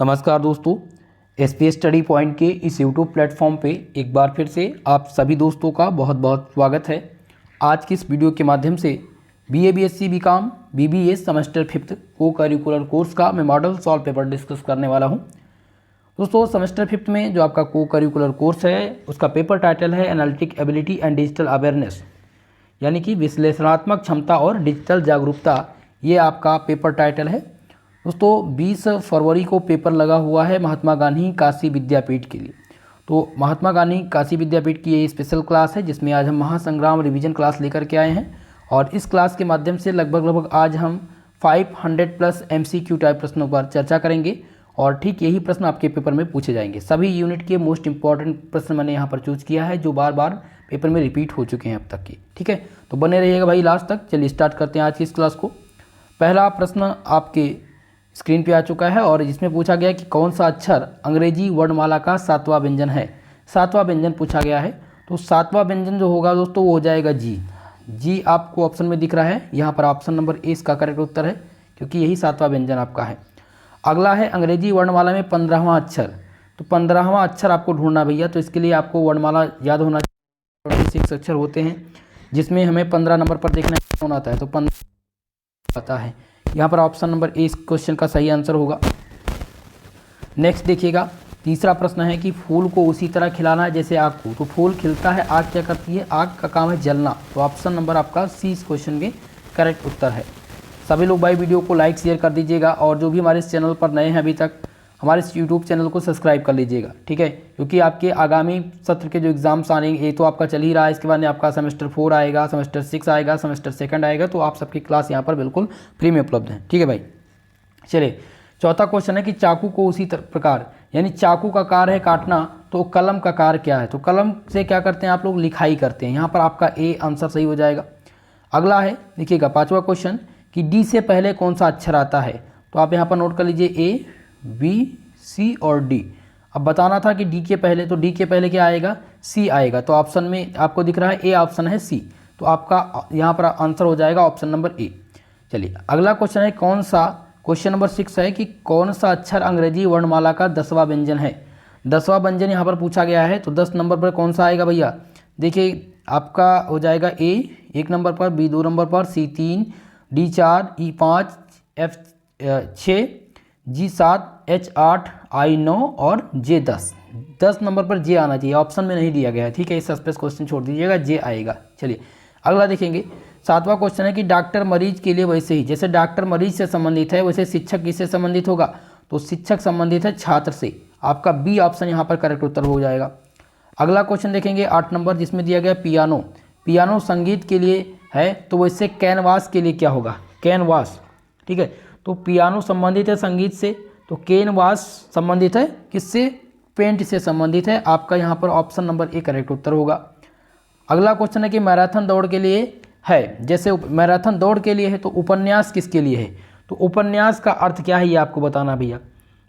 नमस्कार दोस्तों, SPS study point के इस यूट्यूब प्लेटफॉर्म पे एक बार फिर से आप सभी दोस्तों का बहुत बहुत स्वागत है। आज की इस वीडियो के माध्यम से BA BSc BCom BBA semester 5 को करिकुलर कोर्स का मैं मॉडल सॉल्व पेपर डिस्कस करने वाला हूं। दोस्तों, सेमेस्टर 5 में जो आपका को करिकुलर कोर्स है उसका पेपर टाइटल है analytic ability and digital awareness, यानी कि विश्लेषणात्मक क्षमता और डिजिटल जागरूकता। ये आपका पेपर टाइटल है। दोस्तों, 20 फरवरी को पेपर लगा हुआ है महात्मा गांधी काशी विद्यापीठ के लिए। तो महात्मा गांधी काशी विद्यापीठ की ये स्पेशल क्लास है जिसमें आज हम महासंग्राम रिवीजन क्लास लेकर के आए हैं और इस क्लास के माध्यम से लगभग आज हम 500 प्लस MCQ टाइप प्रश्नों पर चर्चा करेंगे और ठीक यही प्रश्न आपके पेपर में पूछे जाएंगे। सभी यूनिट के मोस्ट इंपॉर्टेंट प्रश्न मैंने यहाँ पर चूज किया है जो बार बार पेपर में रिपीट हो चुके हैं अब तक के। ठीक है, तो बने रहिएगा भाई लास्ट तक। चलिए स्टार्ट करते हैं आज की इस क्लास को। पहला प्रश्न आपके स्क्रीन पे आ चुका है और जिसमें पूछा गया कि कौन सा अक्षर अंग्रेजी वर्णमाला का 7वां व्यंजन है। 7वां व्यंजन पूछा गया है, तो 7वां व्यंजन जो होगा दोस्तों वो हो जाएगा जी। जी आपको ऑप्शन में दिख रहा है, यहाँ पर ऑप्शन नंबर ए इसका करेक्ट उत्तर है क्योंकि यही 7वां व्यंजन आपका है। अगला है अंग्रेजी वर्णमाला में 15वां अक्षर। तो 15वां अक्षर आपको ढूंढना भैया, तो इसके लिए आपको वर्णमाला याद होना चाहिए। 26 अक्षर होते हैं जिसमें हमें 15 नंबर पर देखना कौन आता है, तो 15 पता है। यहाँ पर ऑप्शन नंबर ए इस क्वेश्चन का सही आंसर होगा। नेक्स्ट देखिएगा, तीसरा प्रश्न है कि फूल को उसी तरह खिलाना है जैसे आग को। तो फूल खिलता है, आग क्या करती है? आग का काम है जलना। तो ऑप्शन नंबर आपका सी इस क्वेश्चन के करेक्ट उत्तर है। सभी लोग भाई वीडियो को लाइक शेयर कर दीजिएगा और जो भी हमारे इस चैनल पर नए हैं अभी तक हमारे इस यूट्यूब चैनल को सब्सक्राइब कर लीजिएगा। ठीक है, क्योंकि आपके आगामी सत्र के जो एग्जाम्स आने ये तो आपका चल ही रहा है, इसके बाद में आपका सेमेस्टर 4 आएगा, सेमेस्टर 6 आएगा, सेमेस्टर 2 आएगा, तो आप सबकी क्लास यहाँ पर बिल्कुल फ्री में उपलब्ध है। ठीक है भाई, चलिए चौथा क्वेश्चन है कि चाकू को उसी प्रकार, यानी चाकू का कार्य है काटना, तो कलम का कार्य क्या है? तो कलम से क्या करते हैं आप लोग? लिखाई करते हैं। यहाँ पर आपका ए आंसर सही हो जाएगा। अगला है देखिएगा 5वां क्वेश्चन कि डी से पहले कौन सा अक्षर आता है। तो आप यहाँ पर नोट कर लीजिए ए, बी, सी और डी। अब बताना था कि डी के पहले, तो डी के पहले क्या आएगा? सी आएगा। तो ऑप्शन में आपको दिख रहा है ए ऑप्शन है सी, तो आपका यहाँ पर आंसर हो जाएगा ऑप्शन नंबर ए। चलिए अगला क्वेश्चन है कौन सा, क्वेश्चन नंबर 6 है कि कौन सा अक्षर अंग्रेजी वर्णमाला का 10वां व्यंजन है। 10वां व्यंजन यहाँ पर पूछा गया है, तो 10 नंबर पर कौन सा आएगा भैया? देखिए आपका हो जाएगा ए 1 नंबर पर, बी 2 नंबर पर, सी 3, डी 4, ई 5, एफ 6, जी 7, एच 8, आई 9 और जे 10। 10 नंबर पर जे आना चाहिए, ऑप्शन में नहीं दिया गया है। ठीक है, इस स्पेस क्वेश्चन छोड़ दीजिएगा, जे आएगा। चलिए अगला देखेंगे, 7वां क्वेश्चन है कि डॉक्टर मरीज के लिए वैसे ही जैसे डॉक्टर मरीज से संबंधित है वैसे शिक्षक किससे संबंधित होगा? तो शिक्षक संबंधित है छात्र से। आपका बी ऑप्शन यहाँ पर करेक्ट उत्तर हो जाएगा। अगला क्वेश्चन देखेंगे 8 नंबर जिसमें दिया गया पियानो। पियानो संगीत के लिए है, तो वैसे कैनवास के लिए क्या होगा? कैनवास। ठीक है, तो पियानो संबंधित है संगीत से, तो कैनवास संबंधित है किससे? पेंट से संबंधित है। आपका यहाँ पर ऑप्शन नंबर ए करेक्ट उत्तर होगा। अगला क्वेश्चन है कि मैराथन दौड़ के लिए है, जैसे मैराथन दौड़ के लिए है तो उपन्यास किसके लिए है? तो उपन्यास का अर्थ क्या है ये आपको बताना भैया।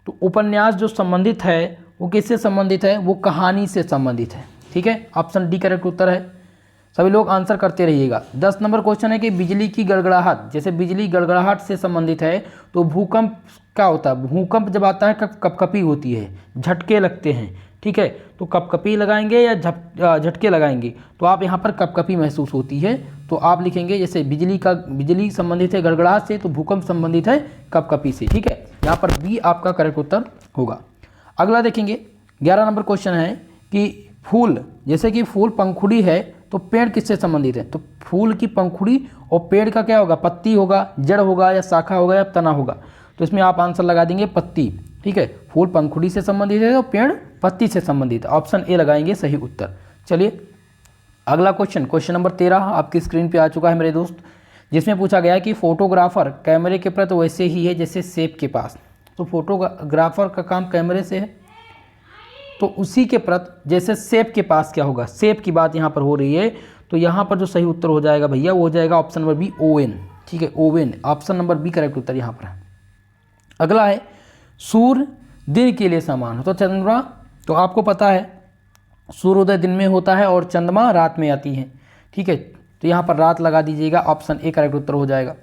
तो उपन्यास जो संबंधित है वो किससे संबंधित है? वो कहानी से संबंधित है। ठीक है, ऑप्शन डी करेक्ट उत्तर है। सभी लोग आंसर करते रहिएगा। 10 नंबर क्वेश्चन है कि बिजली की गड़गड़ाहट, जैसे बिजली गड़गड़ाहट से संबंधित है तो भूकंप क्या होता है? भूकंप जब आता है कपकपी होती है, झटके लगते हैं। ठीक है, तो कपकपी लगाएंगे या झटके लगाएंगे? तो आप यहाँ पर कपकपी महसूस होती है, तो आप लिखेंगे जैसे बिजली संबंधित है गड़गड़ाहट से, तो भूकंप संबंधित है कपकपी से। ठीक है, यहाँ पर बी आपका करेक्ट उत्तर होगा। अगला देखेंगे 11 नंबर क्वेश्चन है कि फूल, जैसे कि फूल पंखुड़ी है तो पेड़ किससे संबंधित है? तो फूल की पंखुड़ी और पेड़ का क्या होगा? पत्ती होगा, जड़ होगा या शाखा होगा या तना होगा? तो इसमें आप आंसर लगा देंगे पत्ती। ठीक है, फूल पंखुड़ी से संबंधित है तो पेड़ पत्ती से संबंधित है, ऑप्शन ए लगाएंगे सही उत्तर। चलिए अगला क्वेश्चन नंबर 13 आपकी स्क्रीन पे आ चुका है मेरे दोस्त, जिसमें पूछा गया कि फोटोग्राफर कैमरे के प्रति वैसे ही है जैसे सेब के पास। तो फोटोग्राफर का काम कैमरे से है, तो उसी के प्रति जैसे सेब के पास क्या होगा? सेब की बात यहाँ पर हो रही है, तो यहाँ पर जो सही उत्तर हो जाएगा भैया वो हो जाएगा ऑप्शन नंबर बी ओवेन। ठीक है, Owen, option number B correct उत्तर यहाँ पर है। अगला है सूर्य दिन के लिए समान हो तो चंद्रमा, तो आपको पता है सूर्योदय दिन में होता है और चंद्रमा रात में आती है। ठीक है, तो यहाँ पर रात लगा दीजिएगा, ऑप्शन ए करेक्ट उत्तर हो जाएगा।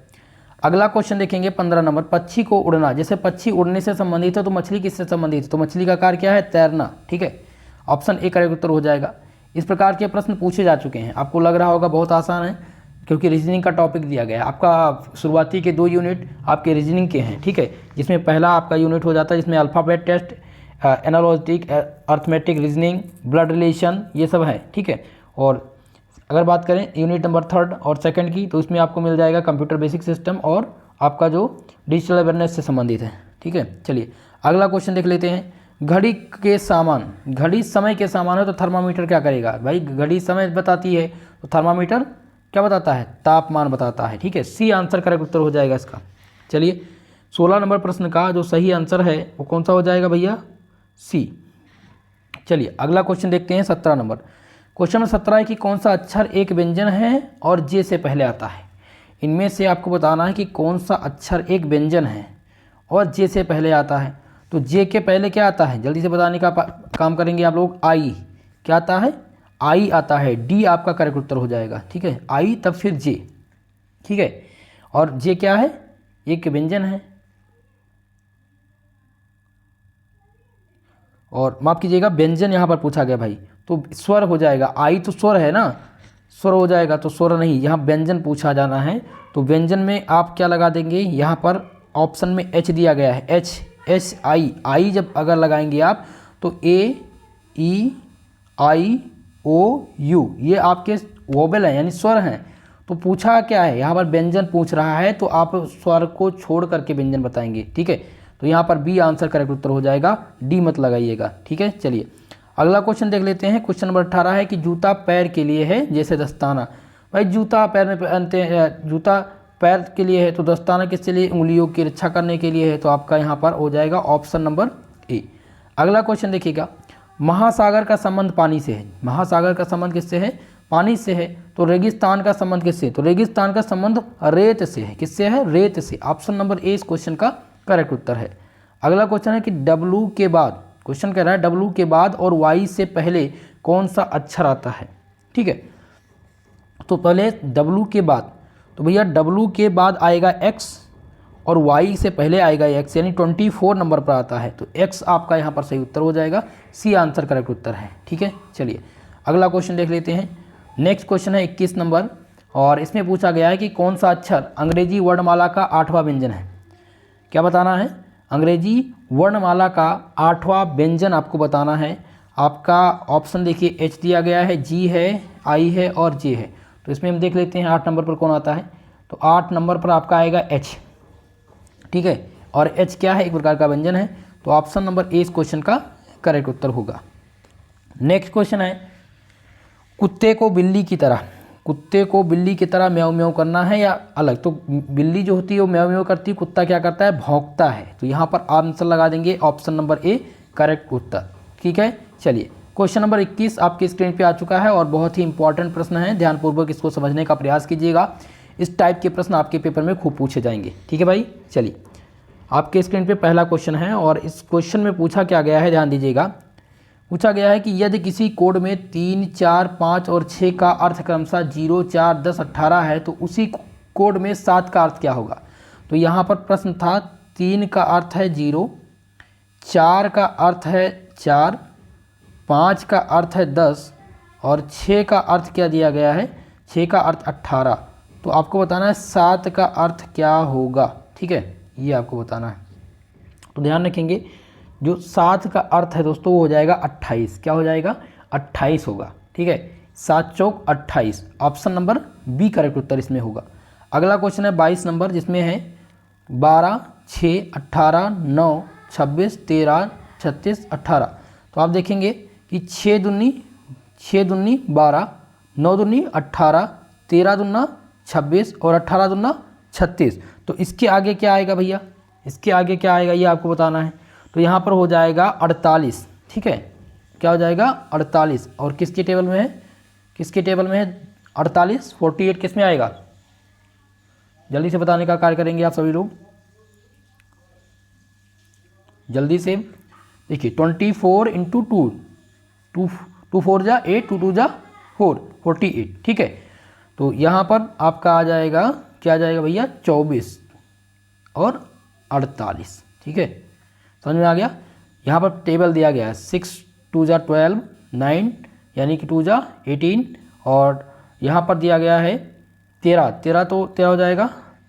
अगला क्वेश्चन देखेंगे 15 नंबर, पक्षी को उड़ना, जैसे पक्षी उड़ने से संबंधित है तो मछली किससे संबंधित है, तो मछली का कार्य क्या है, तैरना। ठीक है, ऑप्शन ए करेक्ट उत्तर हो जाएगा। इस प्रकार के प्रश्न पूछे जा चुके हैं, आपको लग रहा होगा बहुत आसान है क्योंकि रीजनिंग का टॉपिक दिया गया है। आपका शुरुआती के 2 यूनिट आपके रीजनिंग के हैं, ठीक है, जिसमें पहला आपका यूनिट हो जाता है जिसमें alphabet test, analogic, arithmetic, reasoning, blood relation, ये सब है। ठीक है, और अगर बात करें यूनिट नंबर 3 और 2 की, तो इसमें आपको मिल जाएगा कंप्यूटर बेसिक सिस्टम और आपका जो डिजिटल अवेयरनेस से संबंधित है। ठीक है, चलिए अगला क्वेश्चन देख लेते हैं। घड़ी के सामान, घड़ी समय के सामान है तो थर्मामीटर क्या करेगा, भाई घड़ी समय बताती है तो थर्मामीटर क्या बताता है, तापमान बताता है। ठीक है, सी आंसर करेक्ट उत्तर हो जाएगा इसका। चलिए 16 नंबर प्रश्न का जो सही आंसर है वो कौन सा हो जाएगा भैया, सी। चलिए अगला क्वेश्चन देखते हैं 17 नंबर। क्वेश्चन नंबर 17 है कि कौन सा अक्षर एक व्यंजन है और जे से पहले आता है। इनमें से आपको बताना है कि कौन सा अक्षर एक व्यंजन है और जे से पहले आता है। तो जे के पहले क्या आता है, जल्दी से बताने का काम करेंगे आप लोग। आई क्या आता है, आई आता है, डी आपका करेक्ट उत्तर हो जाएगा। ठीक है, आई तब फिर जे। ठीक है, और जे क्या है, एक व्यंजन है। और माफ़ कीजिएगा व्यंजन यहाँ पर पूछा गया भाई, तो स्वर हो जाएगा। आई तो स्वर है ना, स्वर हो जाएगा, तो स्वर नहीं, यहाँ व्यंजन पूछा जाना है। तो व्यंजन में आप क्या लगा देंगे, यहाँ पर ऑप्शन में एच दिया गया है, एच, एच आई, आई जब अगर लगाएंगे आप तो ए ई आई ओ यू, ये आपके वोबल हैं यानी स्वर हैं। तो पूछा क्या है, यहाँ पर व्यंजन पूछ रहा है तो आप स्वर को छोड़ करके व्यंजन बताएंगे। ठीक है, तो यहाँ पर बी आंसर करेक्ट उत्तर हो जाएगा, डी मत लगाइएगा। ठीक है, चलिए अगला क्वेश्चन देख लेते हैं। क्वेश्चन नंबर 18 है कि जूता पैर के लिए है जैसे दस्ताना। भाई जूता पैर में पहनते हैं, जूता पैर के लिए है तो दस्ताना किसके लिए, उंगलियों की रक्षा करने के लिए है। तो आपका यहाँ पर हो जाएगा ऑप्शन नंबर ए। अगला क्वेश्चन देखिएगा, महासागर का संबंध पानी से है। महासागर का संबंध किससे है, पानी से है। तो रेगिस्तान का संबंध किससे, तो रेगिस्तान का संबंध रेत से है। किससे है, रेत से। ऑप्शन नंबर ए इस क्वेश्चन का करेक्ट उत्तर है। अगला क्वेश्चन है कि डब्लू के बाद, क्वेश्चन कह रहा है डब्लू के बाद और वाई से पहले कौन सा अक्षर आता है। ठीक है, तो पहले डब्लू के बाद, तो भैया डब्लू के बाद आएगा एक्स और वाई से पहले आएगा एक्स, यानी 24 नंबर पर आता है। तो एक्स आपका यहाँ पर सही उत्तर हो जाएगा, सी आंसर करेक्ट उत्तर है। ठीक है, चलिए अगला क्वेश्चन देख लेते हैं। नेक्स्ट क्वेश्चन है 21 नंबर, और इसमें पूछा गया है कि कौन सा अक्षर अंग्रेजी वर्णमाला का 8वां व्यंजन है। क्या बताना है, अंग्रेजी वर्णमाला का 8वां व्यंजन आपको बताना है। आपका ऑप्शन देखिए, एच दिया गया है, जी है, आई है और जे है। तो इसमें हम देख लेते हैं 8 नंबर पर कौन आता है। तो 8 नंबर पर आपका आएगा एच। ठीक है, और एच क्या है, एक प्रकार का व्यंजन है। तो ऑप्शन नंबर ए इस क्वेश्चन का करेक्ट उत्तर होगा। नेक्स्ट क्वेश्चन है, कुत्ते को बिल्ली की तरह, कुत्ते को बिल्ली की तरह म्याऊं म्याऊं करना है या अलग। तो बिल्ली जो होती है वो म्याऊं म्याऊं करती है, कुत्ता क्या करता है, भौंकता है। तो यहाँ पर आंसर लगा देंगे ऑप्शन नंबर ए करेक्ट उत्तर। ठीक है, चलिए क्वेश्चन नंबर 21 आपकी स्क्रीन पे आ चुका है और बहुत ही इंपॉर्टेंट प्रश्न है, ध्यानपूर्वक इसको समझने का प्रयास कीजिएगा। इस टाइप के प्रश्न आपके पेपर में खूब पूछे जाएंगे। ठीक है भाई, चलिए आपके स्क्रीन पे पहला क्वेश्चन है और इस क्वेश्चन में पूछा क्या गया है, ध्यान दीजिएगा। पूछा गया है कि यदि किसी कोड में 3, 4, 5 और 6 का अर्थ क्रमशः 0, 4, 10, 18 है तो उसी कोड में 7 का अर्थ क्या होगा। तो यहाँ पर प्रश्न था 3 का अर्थ है 0, 4 का अर्थ है 4, 5 का अर्थ है 10 और 6 का अर्थ क्या दिया गया है, 6 का अर्थ 18। तो आपको बताना है 7 का अर्थ क्या होगा। ठीक है, ये आपको बताना है। तो ध्यान रखेंगे जो 7 का अर्थ है दोस्तों वो हो जाएगा 28। क्या हो जाएगा, 28 होगा। ठीक है, 7 चौक 28, ऑप्शन नंबर बी करेक्ट उत्तर इसमें होगा। अगला क्वेश्चन है 22 नंबर, जिसमें है 12, 6, 18, 9, 26, 13, 36, 18। तो आप देखेंगे कि 6 दूनी 12, 9 दूनी 18, 13 दूना 26 और 18 दूना 36। तो इसके आगे क्या आएगा भैया, इसके आगे क्या आएगा ये आपको बताना है। तो यहाँ पर हो जाएगा 48। ठीक है, क्या हो जाएगा 48 और किसके टेबल में है, किसके टेबल में है 48, 48 किस में आएगा, जल्दी से बताने का कार्य करेंगे आप सभी लोग, जल्दी से देखिए। 24 इंटू 2, 2 4 जा 8, 2 2 जा 4, 48। ठीक है, तो यहाँ पर आपका आ जाएगा, क्या आ जाएगा भैया 24। और 48। ठीक है, समझ में आ गया। यहाँ पर टेबल दिया गया है 6 2 जा 12, 9 यानी कि 2 जा 18, और यहाँ पर दिया गया है 13, 13 तो 13 हो जाएगा,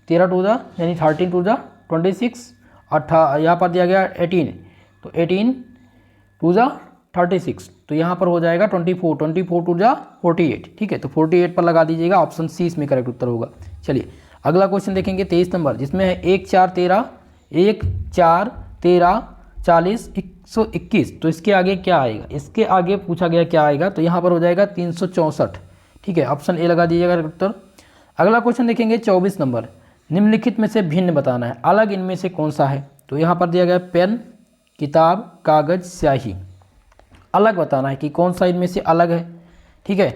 13 2 जा यानी 13 2 जा 26, यहाँ पर दिया गया 18, तो 18 2 जा 36, तो यहाँ पर हो जाएगा 24, 24 2 जा 48। ठीक है, तो 48 पर लगा दीजिएगा, ऑप्शन सी इसमें करेक्ट उत्तर होगा। चलिए अगला क्वेश्चन देखेंगे 23 नंबर, जिसमें है 1 4 13, 1 4 13 40 121, तो इसके आगे क्या आएगा, इसके आगे पूछा गया क्या आएगा, तो यहाँ पर हो जाएगा 364। ठीक है, ऑप्शन ए लगा दीजिएगा करेक्ट उत्तर। अगला क्वेश्चन देखेंगे 24 नंबर, निम्नलिखित में से भिन्न बताना है, अलग इनमें से कौन सा है, तो यहाँ पर दिया गया पेन, किताब, कागज, स्याही। अलग बताना है कि कौन सा इनमें से अलग है। ठीक है,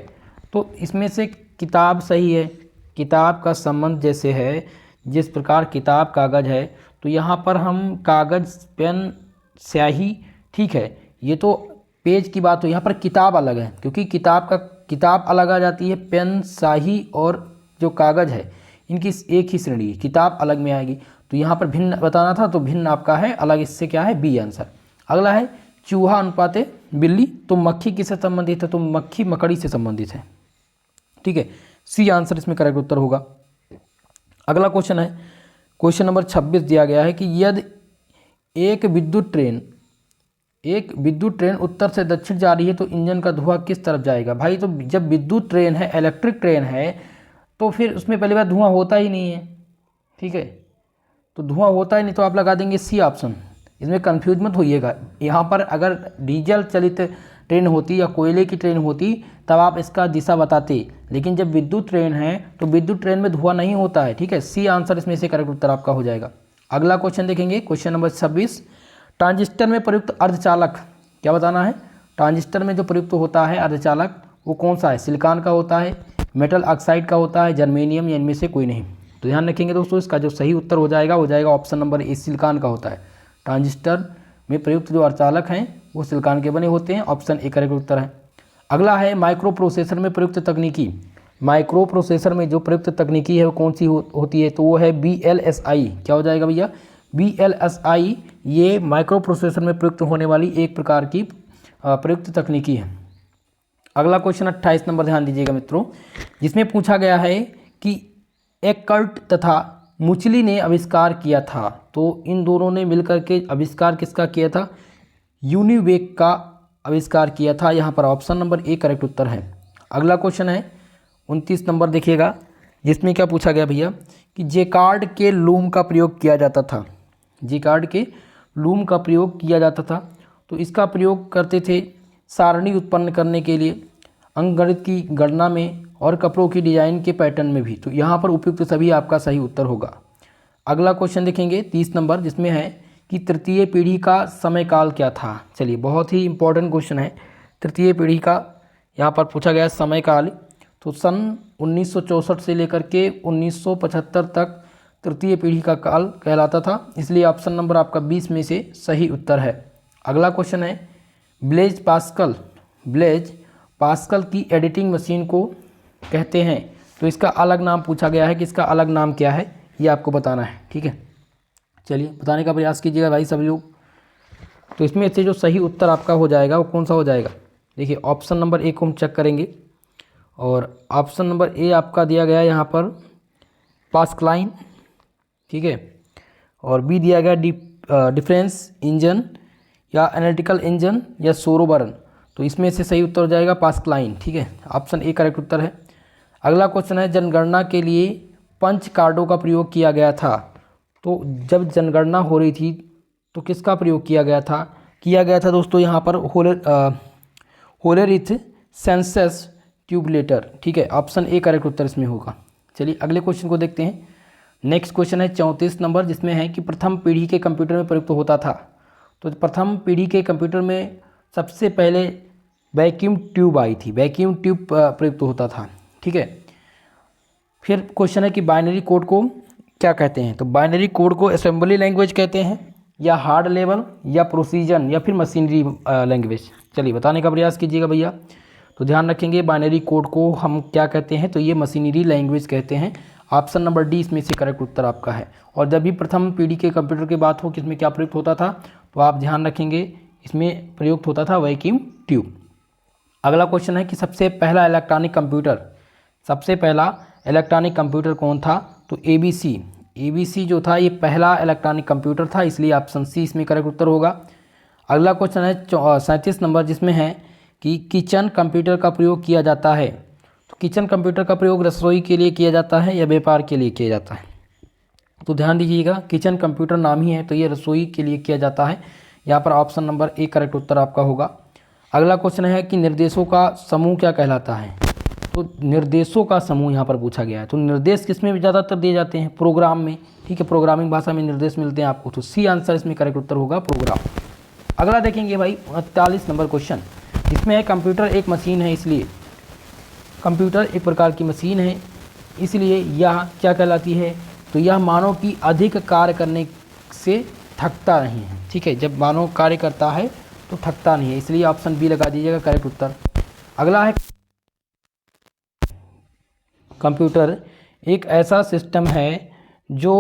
तो इसमें से किताब सही है, किताब का संबंध जैसे है जिस प्रकार किताब कागज है, तो यहाँ पर हम कागज, पेन, स्याही, ठीक है, ये तो पेज की बात हो, यहाँ पर किताब अलग है, क्योंकि किताब अलग आ जाती है, पेन, स्याही और जो कागज है इनकी एक ही श्रेणी, किताब अलग में आएगी, तो यहाँ पर भिन्न बताना था, तो भिन्न आपका है, अलग इससे क्या है, बी आंसर। अगला है चूहा अनुपाते बिल्ली, तो मक्खी किससे संबंधित है, तो मक्खी मकड़ी से संबंधित है। ठीक है, सी आंसर इसमें करेक्ट उत्तर होगा। अगला क्वेश्चन है क्वेश्चन नंबर 26 दिया गया है कि यदि एक विद्युत ट्रेन उत्तर से दक्षिण जा रही है तो इंजन का धुआं किस तरफ जाएगा। भाई तो जब विद्युत ट्रेन है, इलेक्ट्रिक ट्रेन है, तो फिर उसमें पहली बार धुआं होता ही नहीं है। ठीक है, तो धुआं होता ही नहीं, तो आप लगा देंगे सी ऑप्शन। इसमें कंफ्यूज मत होइएगा, यहाँ पर अगर डीजल चलित ट्रेन होती या कोयले की ट्रेन होती तब आप इसका दिशा बताते, लेकिन जब विद्युत ट्रेन है तो विद्युत ट्रेन में धुआं नहीं होता है। ठीक है, सी आंसर इसमें से करेक्ट उत्तर आपका हो जाएगा। अगला क्वेश्चन देखेंगे क्वेश्चन नंबर 26, ट्रांजिस्टर में प्रयुक्त अर्धचालक, क्या बताना है, ट्रांजिस्टर में जो प्रयुक्त होता है अर्धचालक वो कौन सा है, सिलिकॉन का होता है, मेटल ऑक्साइड का होता है, जर्मेनियम, या इनमें से कोई नहीं। तो ध्यान रखेंगे दोस्तों, इसका जो सही उत्तर हो जाएगा ऑप्शन नंबर ए, सिलिकॉन का होता है। ट्रांजिस्टर में प्रयुक्त जो अर्धचालक हैं वो सिलिकॉन के बने होते हैं, ऑप्शन ए करेक्ट उत्तर है। अगला है माइक्रो प्रोसेसर में प्रयुक्त तकनीकी, माइक्रो प्रोसेसर में जो प्रयुक्त तकनीकी है वो कौन सी होती है, तो वो है BLSI। क्या हो जाएगा भैया, BLSI, ये माइक्रो प्रोसेसर में प्रयुक्त होने वाली एक प्रकार की प्रयुक्त तकनीकी है। अगला क्वेश्चन 28 नंबर, ध्यान दीजिएगा मित्रों, जिसमें पूछा गया है कि एकर्ट तथा मुचली ने आविष्कार किया था, तो इन दोनों ने मिलकर के आविष्कार किसका किया था, यूनिवेक का आविष्कार किया था। यहाँ पर ऑप्शन नंबर ए करेक्ट उत्तर है। अगला क्वेश्चन है 29 नंबर, देखिएगा, जिसमें क्या पूछा गया भैया कि जेकार्ड के लूम का प्रयोग किया जाता था, जेकार्ड के लूम का प्रयोग किया जाता था, तो इसका प्रयोग करते थे सारणी उत्पन्न करने के लिए, अंकगणित की गणना में और कपड़ों की डिजाइन के पैटर्न में भी। तो यहाँ पर उपयुक्त सभी आपका सही उत्तर होगा। अगला क्वेश्चन देखेंगे 30 नंबर, जिसमें है कि तृतीय पीढ़ी का समयकाल क्या था। चलिए, बहुत ही इंपॉर्टेंट क्वेश्चन है, तृतीय पीढ़ी का यहाँ पर पूछा गया समयकाल, तो सन 1964 से लेकर के 1975 तक तृतीय पीढ़ी का काल कहलाता था, इसलिए ऑप्शन नंबर आपका 20 में से सही उत्तर है। अगला क्वेश्चन है ब्लेज पास्कल की एडिटिंग मशीन को कहते हैं, तो इसका अलग नाम पूछा गया है कि इसका अलग नाम क्या है, ये आपको बताना है। ठीक है, चलिए बताने का प्रयास कीजिएगा भाई सभी लोग। तो इसमें से जो सही उत्तर आपका हो जाएगा वो कौन सा हो जाएगा, देखिए ऑप्शन नंबर ए को हम चेक करेंगे, और ऑप्शन नंबर ए आपका दिया गया है यहाँ पर पास्कलाइन, ठीक है, और बी दिया गया डिफरेंस इंजन या एनालिटिकल इंजन या सोरोबर्न, तो इसमें से सही उत्तर हो जाएगा पास्कलाइन। ठीक है, ऑप्शन ए करेक्ट उत्तर है। अगला क्वेश्चन है जनगणना के लिए पंच कार्डों का प्रयोग किया गया था, तो जब जनगणना हो रही थी तो किसका प्रयोग किया गया था दोस्तों, यहाँ पर होलेरिथ सेंसस ट्यूबलेटर। ठीक है, ऑप्शन ए करेक्ट उत्तर इसमें होगा। चलिए अगले क्वेश्चन को देखते हैं। नेक्स्ट क्वेश्चन है 34 नंबर, जिसमें है कि प्रथम पीढ़ी के कंप्यूटर में प्रयुक्त होता था, तो प्रथम पीढ़ी के कंप्यूटर में सबसे पहले वैक्यूम ट्यूब आई थी, वैक्यूम ट्यूब प्रयुक्त होता था। ठीक है, फिर क्वेश्चन है कि बाइनरी कोड को क्या कहते हैं, तो बाइनरी कोड को असेंबली लैंग्वेज कहते हैं, या हार्ड लेवल, या प्रोसीजन, या फिर मशीनरी लैंग्वेज। चलिए बताने का प्रयास कीजिएगा भैया। तो ध्यान रखेंगे बाइनरी कोड को हम क्या कहते हैं, तो ये मशीनरी लैंग्वेज कहते हैं, ऑप्शन नंबर डी इसमें से करेक्ट उत्तर आपका है। और जब भी प्रथम पीढ़ी के कंप्यूटर की बात हो कि इसमें क्या प्रयुक्त होता था, तो आप ध्यान रखेंगे इसमें प्रयुक्त होता था वैक्यूम ट्यूब। अगला क्वेश्चन है कि सबसे पहला इलेक्ट्रॉनिक कंप्यूटर कौन था, तो एबीसी जो था ये पहला इलेक्ट्रॉनिक कंप्यूटर था, इसलिए ऑप्शन सी इसमें करेक्ट उत्तर होगा। अगला क्वेश्चन है 37 नंबर, जिसमें है कि किचन कंप्यूटर का प्रयोग किया जाता है। तो किचन कंप्यूटर का प्रयोग रसोई के लिए किया जाता है या व्यापार के लिए किया जाता है, तो ध्यान दीजिएगा किचन कंप्यूटर नाम ही है तो ये रसोई के लिए किया जाता है। यहाँ पर ऑप्शन नंबर ए करेक्ट उत्तर आपका होगा। अगला क्वेश्चन है कि निर्देशों का समूह क्या कहलाता है, तो निर्देशों का समूह यहाँ पर पूछा गया है। तो निर्देश किस में ज़्यादातर दिए जाते हैं, प्रोग्राम में, ठीक है, प्रोग्रामिंग भाषा में निर्देश मिलते हैं आपको, तो सी आंसर इसमें करेक्ट उत्तर होगा प्रोग्राम। अगला देखेंगे भाई 48 नंबर क्वेश्चन, जिसमें है कंप्यूटर एक मशीन है, इसलिए कंप्यूटर एक प्रकार की मशीन है, इसलिए यह क्या कहलाती है, तो यह मानव की अधिक कार्य करने से थकता नहीं है, ठीक है, जब मानव कार्य करता है तो थकता नहीं है, इसलिए ऑप्शन बी लगा दीजिएगा करेक्ट उत्तर। अगला है कंप्यूटर एक ऐसा सिस्टम है जो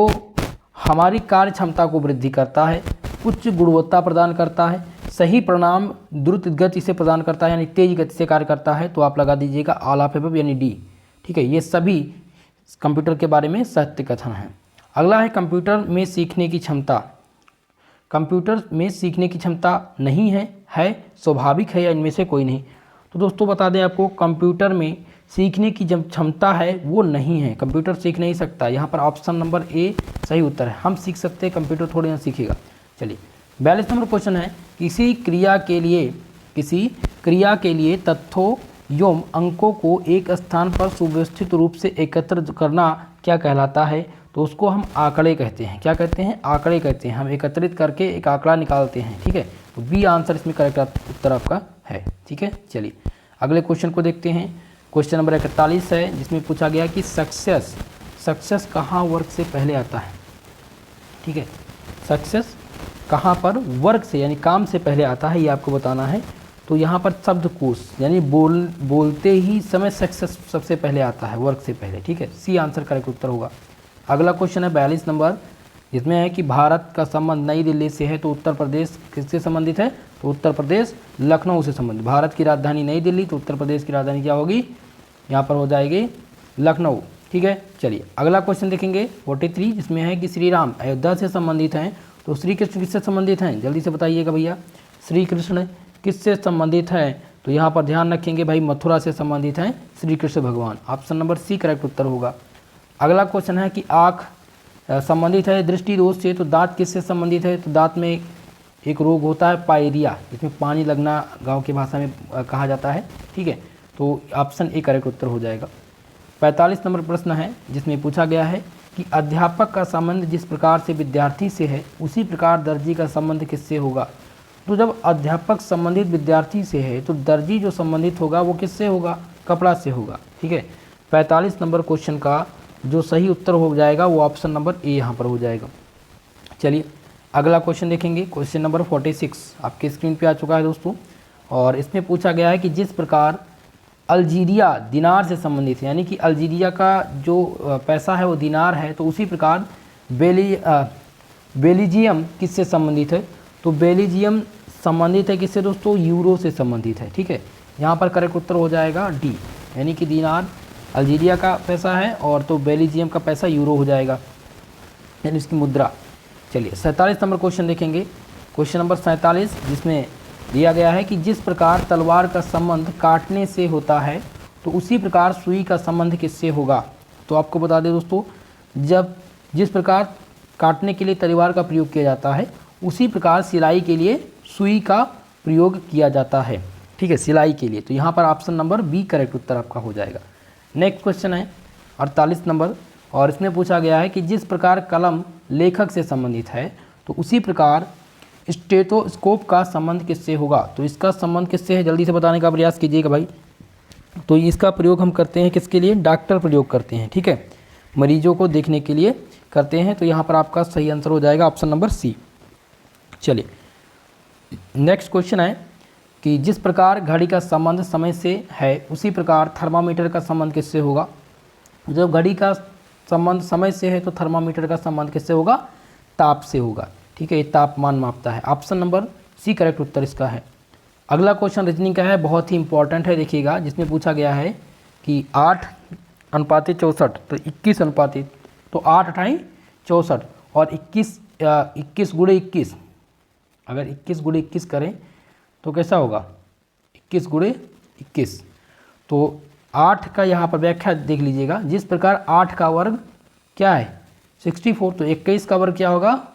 हमारी कार्य क्षमता को वृद्धि करता है, उच्च गुणवत्ता प्रदान करता है, सही परिणाम द्रुत गति से प्रदान करता है, यानी तेज गति से कार्य करता है, तो आप लगा दीजिएगा ऑल ऑफ एबव यानी डी, ठीक है, ये सभी कंप्यूटर के बारे में सत्य कथन है। अगला है कंप्यूटर में सीखने की क्षमता, कंप्यूटर में सीखने की क्षमता नहीं है स्वाभाविक है या इनमें से कोई नहीं, तो दोस्तों बता दें आपको कंप्यूटर में सीखने की जब क्षमता है वो नहीं है, कंप्यूटर सीख नहीं सकता, यहाँ पर ऑप्शन नंबर ए सही उत्तर है। हम सीख सकते हैं, कंप्यूटर थोड़ी ना सीखेगा। चलिए 42 नंबर क्वेश्चन है, किसी क्रिया के लिए तथ्यों एवं अंकों को एक स्थान पर सुव्यवस्थित रूप से एकत्र करना क्या कहलाता है, तो उसको हम आंकड़े कहते हैं। क्या कहते हैं, आंकड़े कहते हैं, हम एकत्रित करके एक आंकड़ा निकालते हैं, ठीक है, तो बी आंसर इसमें करेक्ट उत्तर आपका है, ठीक है। चलिए अगले क्वेश्चन को देखते हैं, क्वेश्चन नंबर 41 है, जिसमें पूछा गया कि सक्सेस कहाँ वर्क से पहले आता है, ठीक है, सक्सेस कहाँ पर वर्क से यानी काम से पहले आता है, ये आपको बताना है। तो यहाँ पर शब्दकोश यानी बोलते ही समय सक्सेस सबसे पहले आता है, वर्क से पहले, ठीक है, सी आंसर करेक्ट उत्तर होगा। अगला क्वेश्चन है 42 नंबर, जिसमें है कि भारत का संबंध नई दिल्ली से है, तो उत्तर प्रदेश किससे संबंधित है, तो उत्तर प्रदेश लखनऊ से संबंधित। भारत की राजधानी नई दिल्ली, तो उत्तर प्रदेश की राजधानी क्या होगी, यहाँ पर हो जाएगी लखनऊ, ठीक है। चलिए अगला क्वेश्चन देखेंगे 43, जिसमें है कि श्री राम अयोध्या से संबंधित हैं, तो श्री कृष्ण किससे संबंधित हैं, जल्दी से बताइएगा भैया, श्री कृष्ण किससे संबंधित हैं, तो यहाँ पर ध्यान रखेंगे भाई मथुरा से संबंधित हैं श्री कृष्ण भगवान, ऑप्शन नंबर सी करेक्ट उत्तर होगा। अगला क्वेश्चन है कि आँख संबंधित है दृष्टि दोष से, तो दांत किससे संबंधित है, तो दांत में एक रोग होता है पायरिया, जिसमें पानी लगना गांव की भाषा में कहा जाता है, ठीक है, तो ऑप्शन ए करेक्ट उत्तर हो जाएगा। 45 नंबर प्रश्न है, जिसमें पूछा गया है कि अध्यापक का संबंध जिस प्रकार से विद्यार्थी से है उसी प्रकार दर्जी का संबंध किससे होगा, तो जब अध्यापक संबंधित विद्यार्थी से है तो दर्जी जो संबंधित होगा वो किससे होगा, कपड़ा से होगा, ठीक है। 45 नंबर क्वेश्चन का जो सही उत्तर हो जाएगा वो ऑप्शन नंबर ए यहाँ पर हो जाएगा। चलिए अगला क्वेश्चन देखेंगे, क्वेश्चन नंबर 46 आपके स्क्रीन पे आ चुका है दोस्तों, और इसमें पूछा गया है कि जिस प्रकार अल्जीरिया दिनार से संबंधित है, यानी कि अल्जीरिया का जो पैसा है वो दिनार है, तो उसी प्रकार बेल्जियम किससे संबंधित है, तो बेल्जियम संबंधित है किससे दोस्तों, यूरो से संबंधित है, ठीक है, यहाँ पर करेक्ट उत्तर हो जाएगा डी, यानी कि दिनार अल्जीरिया का पैसा है और तो बेल्जियम का पैसा यूरो हो जाएगा, यानी इसकी मुद्रा। चलिए 47 नंबर क्वेश्चन देखेंगे, क्वेश्चन नंबर 47, जिसमें दिया गया है कि जिस प्रकार तलवार का संबंध काटने से होता है तो उसी प्रकार सुई का संबंध किससे होगा, तो आपको बता दें दोस्तों, जब जिस प्रकार काटने के लिए तलवार का प्रयोग किया जाता है उसी प्रकार सिलाई के लिए सुई का प्रयोग किया जाता है, ठीक है, सिलाई के लिए, तो यहाँ पर ऑप्शन नंबर बी करेक्ट उत्तर आपका हो जाएगा। नेक्स्ट क्वेश्चन है 48 नंबर, और इसमें पूछा गया है कि जिस प्रकार कलम लेखक से संबंधित है तो उसी प्रकार स्टेथोस्कोप का संबंध किससे होगा, तो इसका संबंध किससे है, जल्दी से बताने का प्रयास कीजिएगा भाई। तो इसका प्रयोग हम करते हैं किसके लिए, डॉक्टर प्रयोग करते हैं, ठीक है, मरीजों को देखने के लिए करते हैं, तो यहाँ पर आपका सही आंसर हो जाएगा ऑप्शन नंबर सी। चलिए नेक्स्ट क्वेश्चन है कि जिस प्रकार घड़ी का संबंध समय से है उसी प्रकार थर्मामीटर का संबंध किससे होगा, जब घड़ी का संबंध समय से है तो थर्मामीटर का संबंध किससे होगा, ताप से होगा। ठीक है, ये तापमान मापता है। ऑप्शन नंबर सी करेक्ट उत्तर इसका है। अगला क्वेश्चन रीजनिंग का है, बहुत ही इंपॉर्टेंट है, देखिएगा, जिसमें पूछा गया है कि 8:64 तो 21 अनुपातिक, तो 8 × 64 और 21 गुणे 21, अगर 21 गुणे 21 करें तो कैसा होगा, 21 गुणे 21। तो 8 का यहाँ पर व्याख्या देख लीजिएगा, जिस प्रकार 8 का वर्ग क्या है 64, तो 21 का वर्ग क्या होगा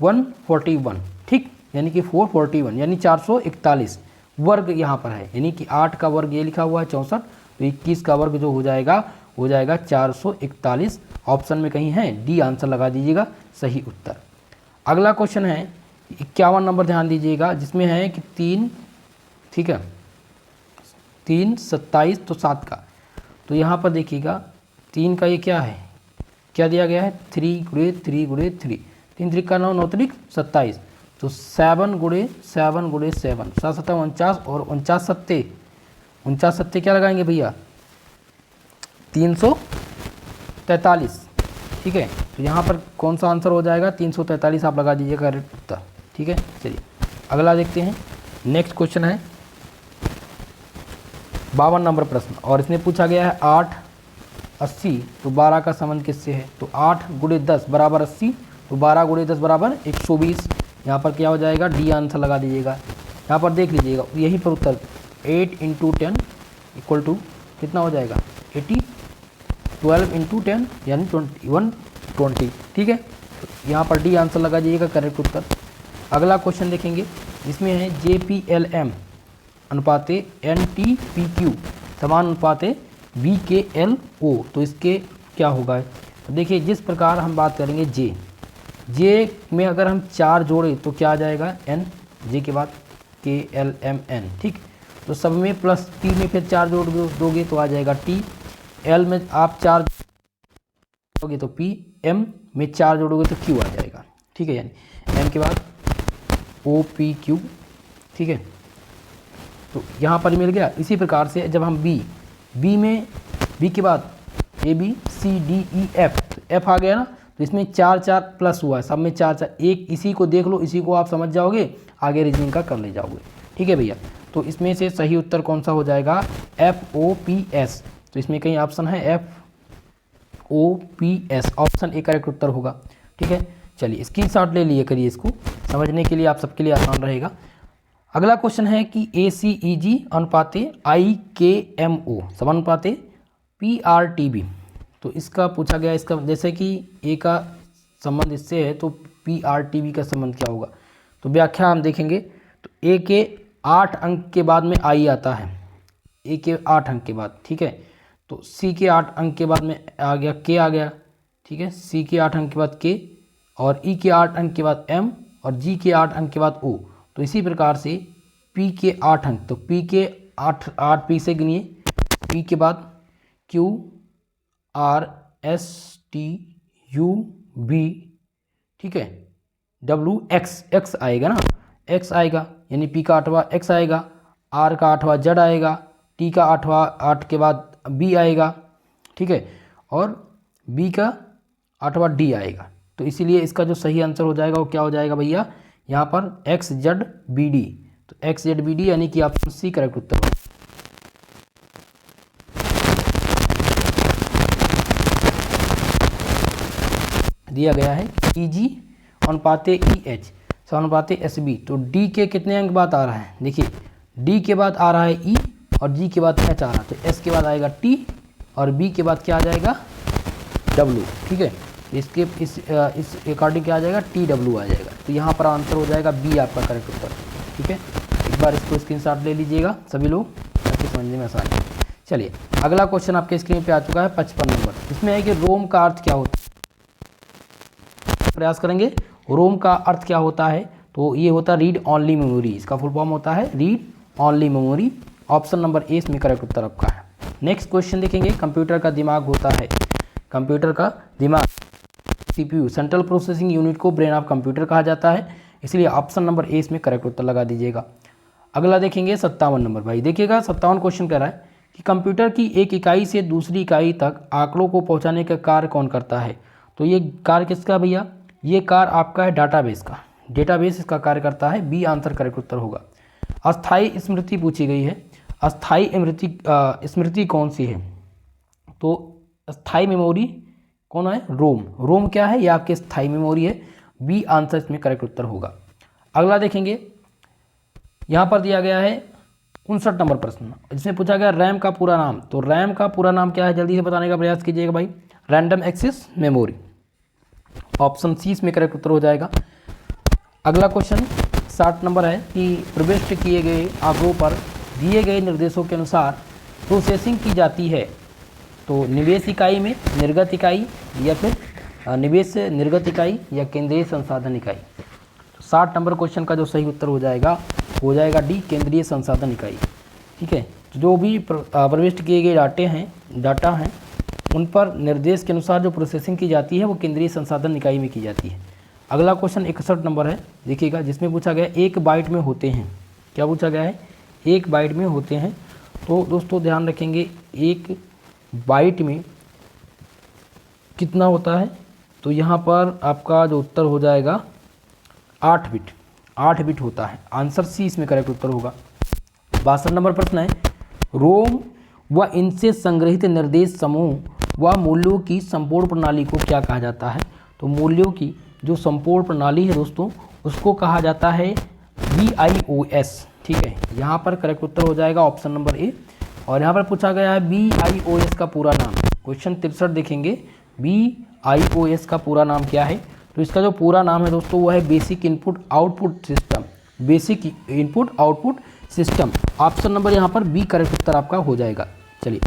141। ठीक, यानी कि 441 यानी 441 वर्ग यहाँ पर है, यानी कि 8 का वर्ग ये लिखा हुआ है 64, तो 21 का वर्ग जो हो जाएगा 441। ऑप्शन में कहीं है डी आंसर लगा दीजिएगा सही उत्तर। अगला क्वेश्चन है 51 नंबर, ध्यान दीजिएगा, जिसमें है कि 3, ठीक है 3 27 तो 7 का, तो यहाँ पर देखिएगा 3 का ये क्या है, क्या दिया गया है 3 गुणे 3 गुणे 3, 3 3 का 9 9 3 27, तो 7 गुणे 7 गुणे 7 7 7 49 और 49 सत्ते क्या लगाएंगे भैया 343। ठीक है, तो यहाँ पर कौन सा आंसर हो जाएगा 343 आप लगा दीजिएगा करेक्ट उत्तर। ठीक है, चलिए अगला देखते हैं। नेक्स्ट क्वेश्चन है 52 नंबर प्रश्न, और इसमें पूछा गया है 8 80 तो 12 का संबंध किससे है, तो 8 गुणे 10 बराबर 80, तो 12 गुणे 10 बराबर 120। यहाँ पर क्या हो जाएगा डी आंसर लगा दीजिएगा। यहाँ पर देख लीजिएगा यही पर उत्तर 8 × 10 इक्वल टू कितना हो जाएगा 80, 12 × 10 यानी 120। ठीक है, तो यहाँ पर डी आंसर लगा दीजिएगा करेक्ट उत्तर। अगला क्वेश्चन देखेंगे, जिसमें है JPLM अनुपाते NTPQ समान अनुपाते VKLO, तो इसके क्या होगा, तो देखिए जिस प्रकार हम बात करेंगे जे में अगर हम 4 जोड़े तो क्या आ जाएगा N, जे के बाद KLMN। ठीक, तो सब में प्लस T में फिर 4 जोड़ दोगे तो आ जाएगा T, L में आप 4 जोड़ोगे तो P, M में 4 जोड़ोगे तो Q आ जाएगा। ठीक है, यानी M के बाद OPQ। ठीक है, तो यहाँ पर मिल गया। इसी प्रकार से जब हम B के बाद ABCDEF, तो F आ गया ना, तो इसमें 4 4 प्लस हुआ है, सब में 4 4, एक इसी को देख लो, इसी को आप समझ जाओगे, आगे रीजनिंग का कर ले जाओगे। ठीक है भैया, तो इसमें से सही उत्तर कौन सा हो जाएगा FOPS, तो इसमें कहीं ऑप्शन है FOPS, ऑप्शन ए करेक्ट उत्तर होगा। ठीक है, चलिए स्क्रीनशॉट ले लिए करिए, इसको समझने के लिए आप सबके लिए आसान रहेगा। अगला क्वेश्चन है कि ACEG अनुपाते IKMO समानुपाते PRTB, तो इसका पूछा गया, इसका जैसे कि ए का संबंध इससे है तो PRTB का संबंध क्या होगा, तो व्याख्या हम देखेंगे। तो ए के 8 अंक के बाद में आई आता है, ए के 8 अंक के बाद। ठीक है, तो सी के 8 अंक के बाद में आ गया के आ गया। ठीक है, सी के 8 अंक के बाद के, और ई के 8 अंक के बाद एम, और जी के 8 अंक के बाद ओ। तो इसी प्रकार से पी के 8 अंक, तो पी के 8 पी से गिनिए, पी के बाद Q R S T U V, ठीक है, डब्ल्यू एक्स आएगा ना, एक्स आएगा, यानी पी का 8वां एक्स आएगा, आर का 8वां जेड आएगा, टी का 8 के बाद बी आएगा। ठीक है, और बी का 8वां डी आएगा। तो इसीलिए इसका जो सही आंसर हो जाएगा वो क्या हो जाएगा भैया, यहाँ पर एक्स जेड बी डी, तो एक्स जेड बी डी यानी कि ऑप्शन सी करेक्ट उत्तर होगा। दिया गया है EG अनुपाते EH समानुपाते SB, तो D के कितने अंक बाद आ रहा है, देखिए D के बाद आ रहा है E और G के बाद H आ रहा है, तो S के बाद आएगा T और B के बाद क्या आ जाएगा W। ठीक है, इसके इस अकॉर्डिंग क्या आ जाएगा TW आ जाएगा। तो यहाँ पर आंसर हो जाएगा B आपका करेक्ट उत्तर। ठीक है, एक बार इसको स्क्रीनशॉट ले लीजिएगा सभी लोग, ताकि समझने में आसानी। चलिए अगला क्वेश्चन आपके स्क्रीन पे आ चुका है 55 नंबर। इसमें है कि रोम का अर्थ क्या होता है, प्रयास करेंगे। रोम का अर्थ क्या होता है, तो ये होता है रीड ऑनली मेमोरी, इसका फुल फॉर्म होता है read only memory. Option number ए इसमें करेक्ट उत्तर आपका है। नेक्स्ट क्वेश्चन देखेंगे, कंप्यूटर का दिमाग होता है, कंप्यूटर का दिमाग CPU सेंट्रल प्रोसेसिंग यूनिट को ब्रेन ऑफ कंप्यूटर कहा जाता है, इसलिए ऑप्शन नंबर ए इसमें करेक्ट उत्तर लगा दीजिएगा। अगला देखेंगे 57 नंबर। भाई देखिएगा 57 क्वेश्चन कह रहा है कि कंप्यूटर की एक इकाई से दूसरी इकाई तक आंकड़ों को पहुंचाने का कार्य कौन करता है। तो ये कार्य किसका भैया, ये कार्य आपका है डाटाबेस का, डेटाबेस इसका कार्य करता है। बी आंसर करेक्ट उत्तर होगा। अस्थाई स्मृति पूछी गई है। अस्थाई स्मृति कौन सी है, तो स्थाई मेमोरी कौन है, रोम। रोम क्या है, ये आपकी स्थाई मेमोरी है। बी आंसर इसमें करेक्ट उत्तर होगा। अगला देखेंगे, यहाँ पर दिया गया है 59 नंबर प्रश्न, जिसमें पूछा गया रैम का पूरा नाम। तो रैम का पूरा नाम क्या है, जल्दी से बताने का प्रयास कीजिएगा भाई। Random access memory, option C इसमें करेक्ट उत्तर हो जाएगा। अगला क्वेश्चन 60 नंबर है कि प्रविष्ट किए गए आंकड़ों पर दिए गए निर्देशों के अनुसार प्रोसेसिंग की जाती है। तो निवेश इकाई में, निर्गत इकाई, या फिर निवेश निर्गत इकाई या केंद्रीय संसाधन इकाई। 60 नंबर क्वेश्चन का जो सही उत्तर हो जाएगा डी, केंद्रीय संसाधन इकाई। ठीक है, तो जो भी प्रविष्ट किए गए डाटा हैं उन पर निर्देश के अनुसार जो प्रोसेसिंग की जाती है वो केंद्रीय संसाधन इकाई में की जाती है। अगला क्वेश्चन 61 नंबर है, देखिएगा, जिसमें पूछा गया 1 बाइट में होते हैं। क्या पूछा गया है, 1 बाइट में होते हैं। तो दोस्तों ध्यान रखेंगे 1 बाइट में कितना होता है, तो यहाँ पर आपका जो उत्तर हो जाएगा 8 बिट, 8 बिट होता है। आंसर सी इसमें करेक्ट उत्तर होगा। 62 नंबर प्रश्न है, रोम व इनसे संग्रहित निर्देश समूह व मूल्यों की संपूर्ण प्रणाली को क्या कहा जाता है। तो मूल्यों की जो संपूर्ण प्रणाली है दोस्तों, उसको कहा जाता है BIOS। ठीक है, यहाँ पर करेक्ट उत्तर हो जाएगा ऑप्शन नंबर ए। और यहाँ पर पूछा गया है BIOS का पूरा नाम। क्वेश्चन 63 देखेंगे, BIOS का पूरा नाम क्या है। तो इसका जो पूरा नाम है दोस्तों वो है basic input output system. Basic input output system, option number यहाँ पर बी करेक्ट उत्तर आपका हो जाएगा। चलिए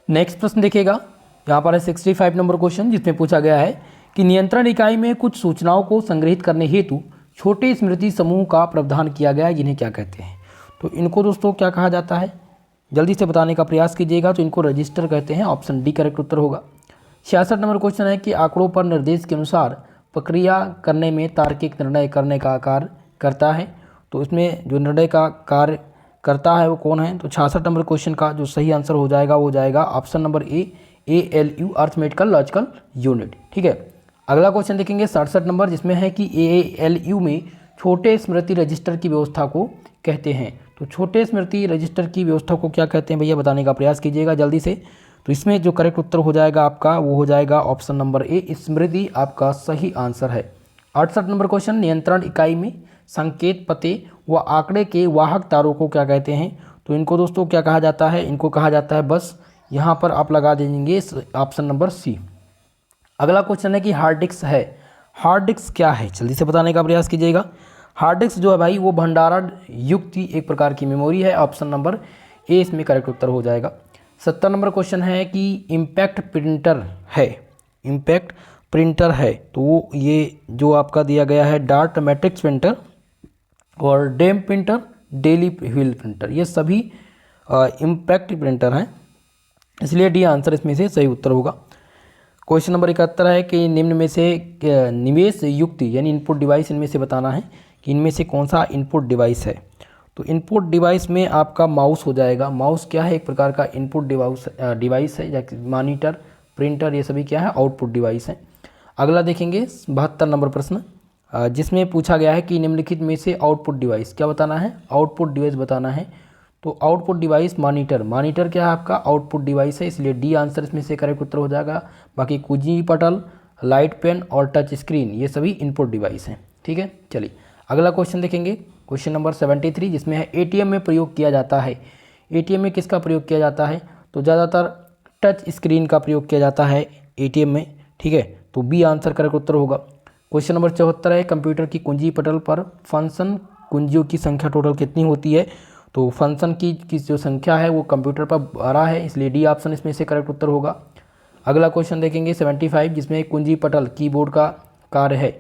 नेक्स्ट प्रश्न देखिएगा, यहाँ पर है 65 नंबर क्वेश्चन, जिसमें पूछा गया है कि नियंत्रण इकाई में कुछ सूचनाओं को संग्रहित करने हेतु छोटे स्मृति समूह का प्रावधान किया गया है, जिन्हें क्या कहते हैं। तो इनको दोस्तों क्या कहा जाता है, जल्दी से बताने का प्रयास कीजिएगा। तो इनको रजिस्टर कहते हैं, ऑप्शन डी करेक्ट उत्तर होगा। 66 नंबर क्वेश्चन है कि आंकड़ों पर निर्देश के अनुसार प्रक्रिया करने में तार्किक निर्णय करने का कार्य करता है। तो इसमें जो निर्णय का कार्य करता है वो कौन है। तो 66 नंबर क्वेश्चन का जो सही आंसर हो जाएगा वो जाएगा ऑप्शन नंबर ए, ALU अर्थमेटिकल लॉजिकल यूनिट। ठीक है, अगला क्वेश्चन देखेंगे 67 नंबर, जिसमें है कि ALU में छोटे स्मृति रजिस्टर की व्यवस्था को कहते हैं। तो छोटे स्मृति रजिस्टर की व्यवस्था को क्या कहते हैं भैया, बताने का प्रयास कीजिएगा जल्दी से। तो इसमें जो करेक्ट उत्तर हो जाएगा आपका वो हो जाएगा ऑप्शन नंबर ए, स्मृति आपका सही आंसर है। 68 नंबर क्वेश्चन, नियंत्रण इकाई में संकेत पते व आंकड़े के वाहक तारों को क्या कहते हैं। तो इनको दोस्तों क्या कहा जाता है, इनको कहा जाता है बस। यहाँ पर आप लगा देंगे ऑप्शन नंबर सी। अगला क्वेश्चन है कि हार्ड डिस्क है। हार्ड डिस्क क्या है, जल्दी से बताने का प्रयास कीजिएगा। हार्ड डिस्क जो है भाई वो भंडारण युक्त एक प्रकार की मेमोरी है, ऑप्शन नंबर ए इसमें करेक्ट उत्तर हो जाएगा। 70 नंबर क्वेश्चन है कि इम्पैक्ट प्रिंटर है। इम्पैक्ट प्रिंटर है तो ये जो आपका दिया गया है डार्ट मैट्रिक्स प्रिंटर और डेम प्रिंटर, डेली व्हील प्रिंटर, ये सभी इम्पैक्ट प्रिंटर हैं, इसलिए डी आंसर इसमें से सही उत्तर होगा। क्वेश्चन नंबर 71 है कि निम्न में से निवेश युक्त यानी इनपुट डिवाइस इनमें से बताना है कि इनमें से कौन सा इनपुट डिवाइस है। तो इनपुट डिवाइस में आपका माउस हो जाएगा। माउस क्या है, एक प्रकार का इनपुट डिवाइस है, जैसे मॉनिटर, प्रिंटर, ये सभी क्या है, आउटपुट डिवाइस है। अगला देखेंगे 72 नंबर प्रश्न, जिसमें पूछा गया है कि निम्नलिखित में से आउटपुट डिवाइस क्या बताना है, आउटपुट डिवाइस बताना है। तो आउटपुट डिवाइस मॉनिटर, मॉनिटर क्या है आपका आउटपुट डिवाइस है, इसलिए डी आंसर इसमें से करेक्ट उत्तर हो जाएगा। बाकी कुंजी पटल, लाइट पेन और टच स्क्रीन ये सभी इनपुट डिवाइस हैं। ठीक है, चलिए अगला क्वेश्चन देखेंगे, क्वेश्चन नंबर 73, जिसमें है एटीएम में प्रयोग किया जाता है। एटीएम में किसका प्रयोग किया जाता है, तो ज़्यादातर टच स्क्रीन का प्रयोग किया जाता है एटीएम में। ठीक है, तो बी आंसर करेक्ट उत्तर होगा। क्वेश्चन नंबर 74 है कंप्यूटर की कुंजी पटल पर फंक्शन कुंजियों की संख्या टोटल कितनी होती है। तो फंक्शन की जो संख्या है वो कंप्यूटर पर 12 है, इसलिए डी ऑप्शन इसमें से करेक्ट उत्तर होगा। अगला क्वेश्चन देखेंगे 75, जिसमें कुंजी पटल कीबोर्ड का कार्य है।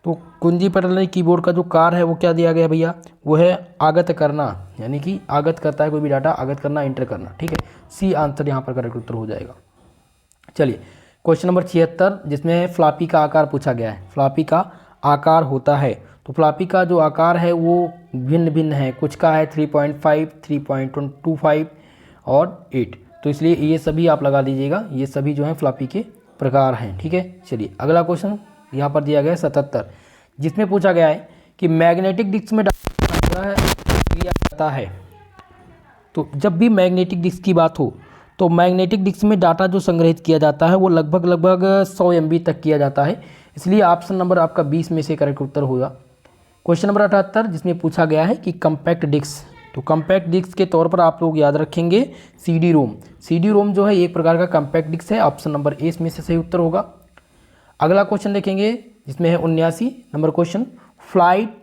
तो कुंजी पटल में कीबोर्ड का जो कार्य है वो क्या दिया गया भैया, वो है आगत करना, यानी कि आगत करता है कोई भी डाटा, आगत करना, इंटर करना। ठीक है, सी आंसर यहाँ पर करेक्ट उत्तर हो जाएगा। चलिए क्वेश्चन नंबर 76, जिसमें फ्लॉपी का आकार पूछा गया है। फ्लॉपी का आकार होता है, तो फ्लॉपी का जो आकार है वो भिन्न भिन्न है, कुछ का है 3.5, 3.25 और 8। तो इसलिए ये सभी आप लगा दीजिएगा, ये सभी जो हैं फ्लॉपी के प्रकार हैं। ठीक है, चलिए अगला क्वेश्चन यहाँ पर दिया गया है 77, जिसमें पूछा गया है कि मैग्नेटिक डिस्क में किया जाता है। तो जब भी मैग्नेटिक डिस्क की बात हो तो मैग्नेटिक डिस्क में डाटा जो संग्रहित किया जाता है वो लगभग 100 MB तक किया जाता है, इसलिए ऑप्शन नंबर आपका 20 में से करेक्ट उत्तर होगा। क्वेश्चन नंबर 78, जिसमें पूछा गया है कि कम्पैक्ट डिस्क, तो कम्पैक्ट डिस्क के तौर पर आप लोग याद रखेंगे CD रोम। CD रोम जो है एक प्रकार का कम्पैक्ट डिस्क है, ऑप्शन नंबर ए इसमें से सही उत्तर होगा। अगला क्वेश्चन देखेंगे जिसमें है 79 नंबर क्वेश्चन, फ्लाइट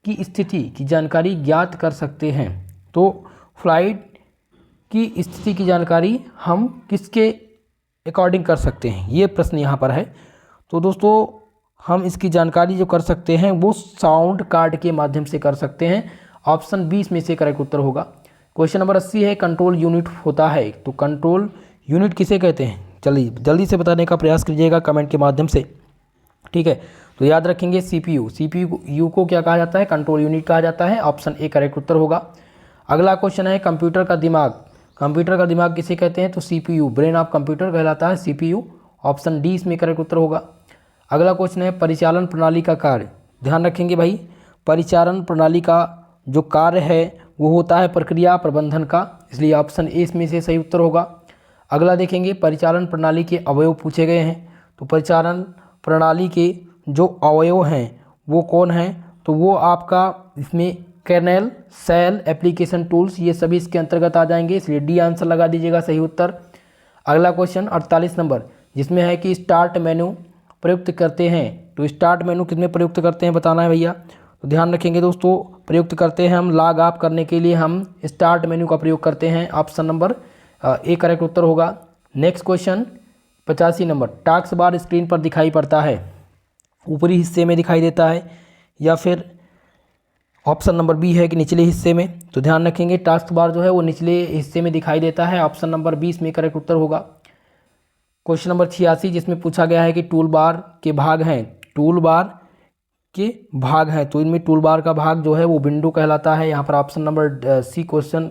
की स्थिति की जानकारी ज्ञात कर सकते हैं। तो फ्लाइट की स्थिति की जानकारी हम किसके अकॉर्डिंग कर सकते हैं, ये प्रश्न यहाँ पर है। तो दोस्तों हम इसकी जानकारी जो कर सकते हैं वो साउंड कार्ड के माध्यम से कर सकते हैं, ऑप्शन 20 में से करेक्ट उत्तर होगा। क्वेश्चन नंबर 80 है कंट्रोल यूनिट होता है, तो कंट्रोल यूनिट किसे कहते हैं, जल्दी से बताने का प्रयास कीजिएगा कमेंट के माध्यम से। ठीक है, तो याद रखेंगे CPU को क्या कहा जाता है, कंट्रोल यूनिट कहा जाता है, ऑप्शन ए करेक्ट उत्तर होगा। अगला क्वेश्चन है कंप्यूटर का दिमाग किसे कहते हैं, तो CPU, ब्रेन ऑफ कंप्यूटर कहलाता है CPU, ऑप्शन डी इसमें करेक्ट उत्तर होगा। अगला क्वेश्चन है परिचालन प्रणाली का कार्य, ध्यान रखेंगे भाई, परिचालन प्रणाली का जो कार्य है वो होता है प्रक्रिया प्रबंधन का, इसलिए ऑप्शन ए इसमें से सही उत्तर होगा। अगला देखेंगे परिचालन प्रणाली के अवयव पूछे गए हैं, तो परिचालन प्रणाली के जो अवयव हैं वो कौन हैं, तो वो आपका इसमें कर्नेल, सेल, एप्लीकेशन टूल्स, ये सभी इसके अंतर्गत आ जाएंगे, इसलिए डी आंसर लगा दीजिएगा सही उत्तर। अगला क्वेश्चन 48 नंबर, जिसमें है कि स्टार्ट मेनू प्रयुक्त करते हैं, तो स्टार्ट मेनू कितने प्रयुक्त करते हैं बताना है भैया। तो ध्यान रखेंगे दोस्तों, प्रयुक्त करते हैं हम लॉग ऑफ करने के लिए हम स्टार्ट मेनू का प्रयोग करते हैं, ऑप्शन नंबर ए करेक्ट उत्तर होगा। Next question 85 number, task bar screen पर दिखाई पड़ता है, ऊपरी हिस्से में दिखाई देता है या फिर ऑप्शन नंबर बी है कि निचले हिस्से में, तो ध्यान रखेंगे टास्क बार जो है वो निचले हिस्से में दिखाई देता है, ऑप्शन नंबर 20 में करेक्ट उत्तर होगा। क्वेश्चन नंबर 86, जिसमें पूछा गया है कि टूल बार के भाग हैं, तो इनमें टूल बार का भाग जो है वो विंडो कहलाता है, यहाँ पर ऑप्शन नंबर सी क्वेश्चन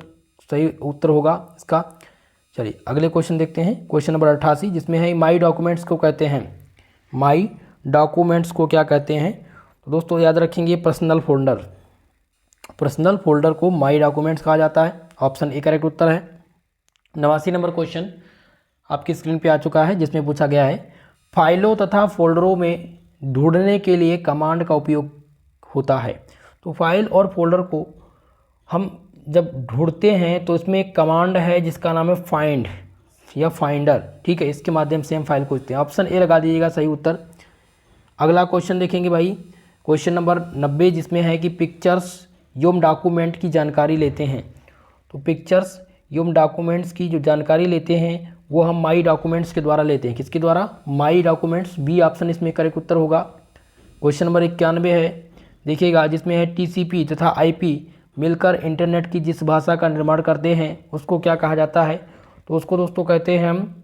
सही उत्तर होगा इसका। चलिए अगले क्वेश्चन देखते हैं, क्वेश्चन नंबर 88, जिसमें है माई डॉक्यूमेंट्स को कहते हैं, माई डॉक्यूमेंट्स को क्या कहते हैं, तो दोस्तों याद रखेंगे पर्सनल फोल्डर को माई डॉक्यूमेंट्स कहा जाता है, ऑप्शन ए करेक्ट उत्तर है। 89 नंबर क्वेश्चन आपकी स्क्रीन पे आ चुका है, जिसमें पूछा गया है फाइलों तथा फोल्डरों में ढूंढने के लिए कमांड का उपयोग होता है। तो फाइल और फोल्डर को हम जब ढूंढते हैं तो इसमें एक कमांड है जिसका नाम है फाइंड या फाइंडर, ठीक है, इसके माध्यम से हम फाइल खोजते हैं, ऑप्शन ए लगा दीजिएगा सही उत्तर। अगला क्वेश्चन देखेंगे भाई, क्वेश्चन नंबर 90, जिसमें है कि पिक्चर्स एवं डॉक्यूमेंट की जानकारी लेते हैं, तो पिक्चर्स एवं डॉक्यूमेंट्स की जो जानकारी लेते हैं वो हम माई डॉक्यूमेंट्स के द्वारा लेते हैं, किसके द्वारा, माई डॉक्यूमेंट्स, बी ऑप्शन इसमें करेक्ट उत्तर होगा। क्वेश्चन नंबर 91 है, देखिएगा, जिसमें है TCP तथा IP मिलकर इंटरनेट की जिस भाषा का निर्माण करते हैं उसको क्या कहा जाता है, तो उसको दोस्तों कहते हैं हम,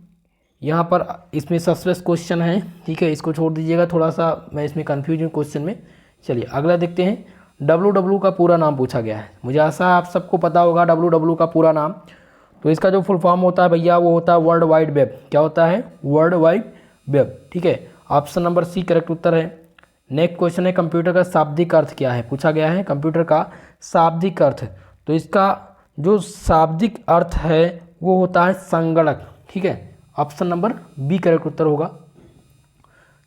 यहाँ पर इसमें सस्पेंस क्वेश्चन है, ठीक है, इसको छोड़ दीजिएगा, थोड़ा सा मैं इसमें कन्फ्यूज हूँ क्वेश्चन में। चलिए अगला देखते हैं, WWW का पूरा नाम पूछा गया है, मुझे आशा आप सबको पता होगा WWW का पूरा नाम, तो इसका जो फुल फॉर्म होता है भैया वो होता है वर्ल्ड वाइड वेब, क्या होता है, वर्ल्ड वाइड वेब, ठीक है, ऑप्शन नंबर सी करेक्ट उत्तर है। नेक्स्ट क्वेश्चन है कंप्यूटर का शाब्दिक अर्थ क्या है, पूछा गया है कंप्यूटर का शाब्दिक अर्थ, तो इसका जो शाब्दिक अर्थ है वो होता है संगणक, ठीक है, ऑप्शन नंबर बी करेक्ट उत्तर होगा।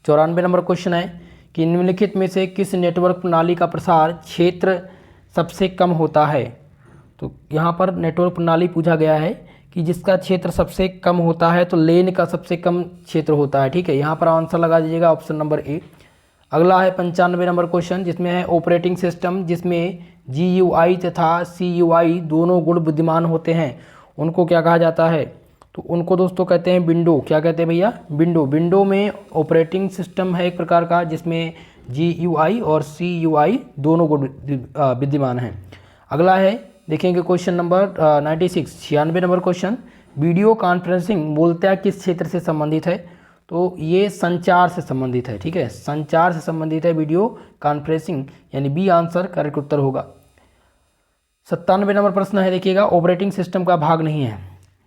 94 नंबर क्वेश्चन है कि निम्नलिखित में से किस नेटवर्क प्रणाली का प्रसार क्षेत्र सबसे कम होता है, तो यहाँ पर नेटवर्क प्रणाली पूछा गया है कि जिसका क्षेत्र सबसे कम होता है, तो लेन का सबसे कम क्षेत्र होता है, ठीक है, यहाँ पर आंसर लगा दीजिएगा ऑप्शन नंबर ए। अगला है 95 नंबर क्वेश्चन, जिसमें है ऑपरेटिंग सिस्टम जिसमें GUI तथा CUI दोनों गुण विद्यमान होते हैं उनको क्या कहा जाता है, तो उनको दोस्तों कहते हैं विंडो, क्या कहते हैं भैया, विंडो में ऑपरेटिंग सिस्टम है एक प्रकार का जिसमें GUI और CUI दोनों गुण विद्यमान हैं। अगला है देखेंगे question number 96 96 number question, video conferencing मूलतः किस क्षेत्र से संबंधित है, तो ये संचार से संबंधित है, ठीक है, संचार से संबंधित है, वीडियो कॉन्फ्रेंसिंग, यानी बी आंसर करेक्ट उत्तर होगा। 97 नंबर प्रश्न है, देखिएगा, ऑपरेटिंग सिस्टम का भाग नहीं है।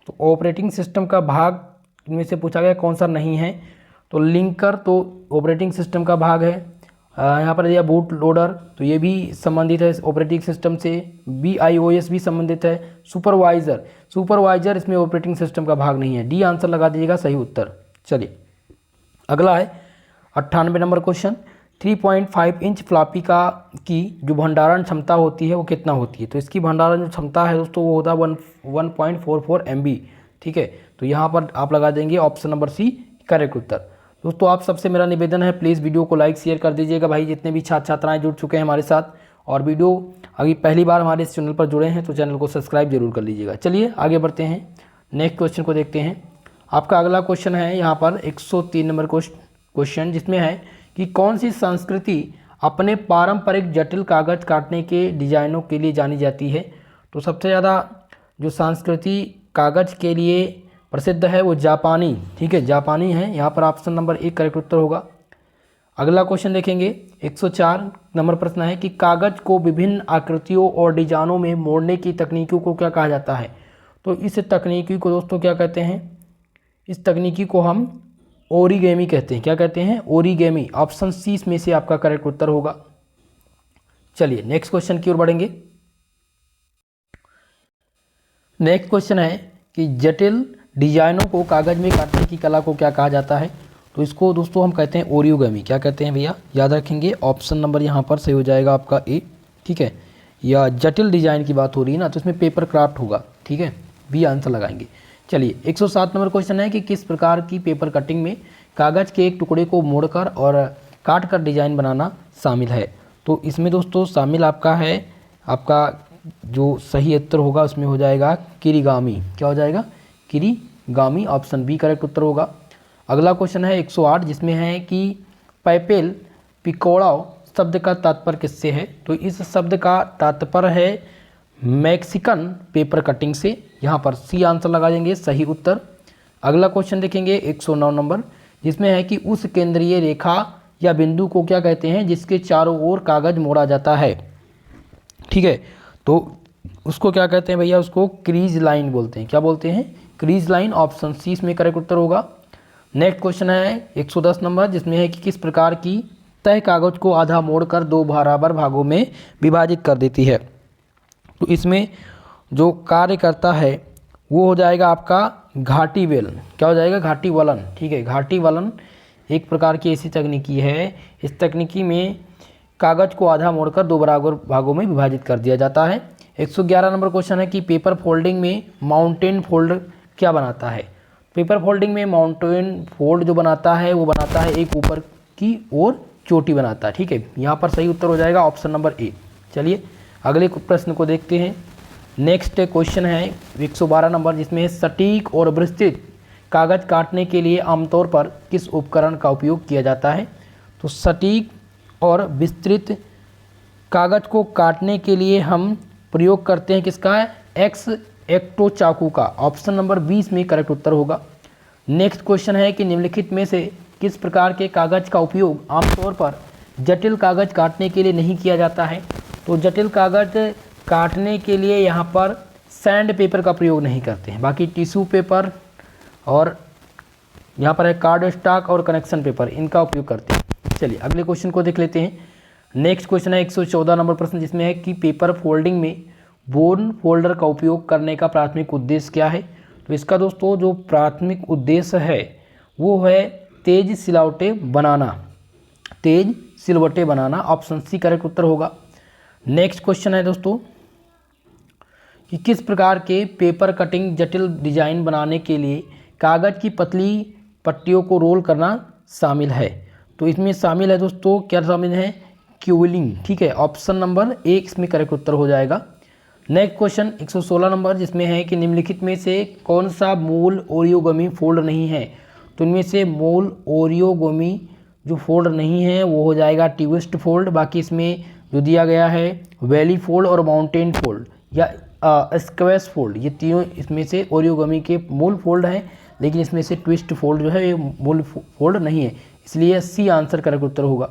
तो ऑपरेटिंग सिस्टम का भाग में से पूछा गया कौन सा नहीं है, तो लिंकर तो ऑपरेटिंग सिस्टम का भाग है। यहाँ पर दिया बूट लोडर, तो ये भी संबंधित है ऑपरेटिंग सिस्टम से। BIOS भी संबंधित है। सुपरवाइजर इसमें ऑपरेटिंग सिस्टम का भाग नहीं है। डी आंसर लगा दीजिएगा सही उत्तर। चलिए अगला है 98 नंबर क्वेश्चन। 3.5 इंच फ्लॉपी की जो भंडारण क्षमता होती है वो कितना होती है, तो इसकी भंडारण जो क्षमता है दोस्तों वो होता है 1.44 MB, ठीक है। तो यहाँ पर आप लगा देंगे ऑप्शन नंबर सी करेक्ट उत्तर। दोस्तों आप सबसे मेरा निवेदन है, प्लीज़ वीडियो को लाइक शेयर कर दीजिएगा भाई, जितने भी छात्र छात्राएं जुड़ चुके हैं हमारे साथ, और वीडियो अभी पहली बार हमारे इस चैनल पर जुड़े हैं तो चैनल को सब्सक्राइब जरूर कर लीजिएगा। चलिए आगे बढ़ते हैं, नेक्स्ट क्वेश्चन को देखते हैं। आपका अगला क्वेश्चन है यहाँ पर 103 नंबर क्वेश्चन, जिसमें है कि कौन सी संस्कृति अपने पारंपरिक जटिल कागज काटने के डिजाइनों के लिए जानी जाती है। तो सबसे ज़्यादा जो संस्कृति कागज के लिए प्रसिद्ध है वो जापानी, ठीक है, जापानी है। यहाँ पर ऑप्शन नंबर 1 करेक्ट उत्तर होगा। अगला क्वेश्चन देखेंगे, 104 नंबर प्रश्न है कि कागज को विभिन्न आकृतियों और डिजाइनों में मोड़ने की तकनीकों को क्या कहा जाता है। तो इस तकनीकी को दोस्तों क्या कहते हैं, इस तकनीकी को हम ओरिगेमी कहते हैं। क्या कहते हैं, ओरिगेमी। ऑप्शन सी में से आपका करेक्ट उत्तर होगा। चलिए नेक्स्ट क्वेश्चन की ओर बढ़ेंगे। नेक्स्ट क्वेश्चन है कि जटिल डिजाइनों को कागज में काटने की कला को क्या कहा जाता है। तो इसको दोस्तों हम कहते हैं ओरिगेमी। क्या कहते हैं भैया, याद रखेंगे, ऑप्शन नंबर यहाँ पर सही हो जाएगा आपका ए, ठीक है। या जटिल डिजाइन की बात हो रही है ना, तो इसमें पेपर क्राफ्ट होगा, ठीक है, बी आंसर लगाएंगे। चलिए 107 नंबर क्वेश्चन है कि किस प्रकार की पेपर कटिंग में कागज़ के एक टुकड़े को मोड़कर और काट कर डिजाइन बनाना शामिल है। तो इसमें दोस्तों शामिल आपका है, आपका जो सही उत्तर होगा उसमें हो जाएगा किरीगामी। क्या हो जाएगा, किरीगामी। ऑप्शन बी करेक्ट उत्तर होगा। अगला क्वेश्चन है 108, जिसमें है कि पैपेल पिकोड़ाओ शब्द का तात्पर्य किससे है। तो इस शब्द का तात्पर्य है मैक्सिकन पेपर कटिंग से। यहाँ पर सी आंसर लगा देंगे सही उत्तर। अगला क्वेश्चन देखेंगे 109 नंबर, जिसमें है कि उस केंद्रीय रेखा या बिंदु को क्या कहते हैं जिसके चारों ओर कागज मोड़ा जाता है, ठीक है। तो उसको क्या कहते हैं भैया, उसको क्रीज लाइन बोलते हैं। क्या बोलते हैं, क्रीज लाइन। ऑप्शन सी इसमें करेक्ट उत्तर होगा। नेक्स्ट क्वेश्चन है 110 नंबर, जिसमें है कि किस प्रकार की तय कागज को आधा मोड़कर 2 बराबर भागों में विभाजित कर देती है। तो इसमें जो कार्य करता है वो हो जाएगा आपका घाटी वेलन। क्या हो जाएगा, घाटी वलन, ठीक है। घाटी वलन एक प्रकार की ऐसी तकनीकी है, इस तकनीकी में कागज को आधा मोड़कर 2 बराबर भागों में विभाजित कर दिया जाता है। 111 नंबर क्वेश्चन है कि पेपर फोल्डिंग में माउंटेन फोल्ड क्या बनाता है। पेपर फोल्डिंग में माउंटेन फोल्ड जो बनाता है वो बनाता है एक ऊपर की ओर चोटी बनाता है, ठीक है। यहाँ पर सही उत्तर हो जाएगा ऑप्शन नंबर ए। चलिए अगले प्रश्न को देखते हैं। नेक्स्ट क्वेश्चन है 112 नंबर, जिसमें सटीक और विस्तृत कागज काटने के लिए आमतौर पर किस उपकरण का उपयोग किया जाता है। तो सटीक और विस्तृत कागज को काटने के लिए हम प्रयोग करते हैं किसका, एक्स एक्टो चाकू का। ऑप्शन नंबर 20 में करेक्ट उत्तर होगा। नेक्स्ट क्वेश्चन है कि निम्नलिखित में से किस प्रकार के कागज का उपयोग आमतौर पर जटिल कागज काटने के लिए नहीं किया जाता है। तो जटिल कागज काटने के लिए यहाँ पर सैंड पेपर का प्रयोग नहीं करते हैं, बाकी टिश्यू पेपर और यहाँ पर है कार्ड स्टॉक और कनेक्शन पेपर, इनका उपयोग करते हैं। चलिए अगले क्वेश्चन को देख लेते हैं। नेक्स्ट क्वेश्चन है 114 नंबर प्रश्न, जिसमें है कि पेपर फोल्डिंग में बोर्न फोल्डर का उपयोग करने का प्राथमिक उद्देश्य क्या है। तो इसका दोस्तों जो प्राथमिक उद्देश्य है वो है तेज सिलवटें बनाना, तेज सिलवटें बनाना। ऑप्शन सी करेक्ट उत्तर होगा। नेक्स्ट क्वेश्चन है दोस्तों कि किस प्रकार के पेपर कटिंग जटिल डिजाइन बनाने के लिए कागज की पतली पट्टियों को रोल करना शामिल है। तो इसमें शामिल है दोस्तों, क्या शामिल है, क्यूलिंग, ठीक है। ऑप्शन नंबर 1 इसमें करेक्ट उत्तर हो जाएगा। नेक्स्ट क्वेश्चन 116 नंबर, जिसमें है कि निम्नलिखित में से कौन सा मूल ओरियोगमी फोल्ड नहीं है। तो इनमें से मूल ओरियोगमी जो फोल्ड नहीं है वो हो जाएगा ट्विस्ट फोल्ड। बाकी इसमें जो दिया गया है वैली फोल्ड और माउंटेन फोल्ड या स्क्वैश फोल्ड, ये तीनों इसमें से ओरियोगमी के मूल फोल्ड हैं लेकिन इसमें से ट्विस्ट फोल्ड जो है ये मूल फोल्ड नहीं है, इसलिए सी आंसर करेक्ट उत्तर होगा।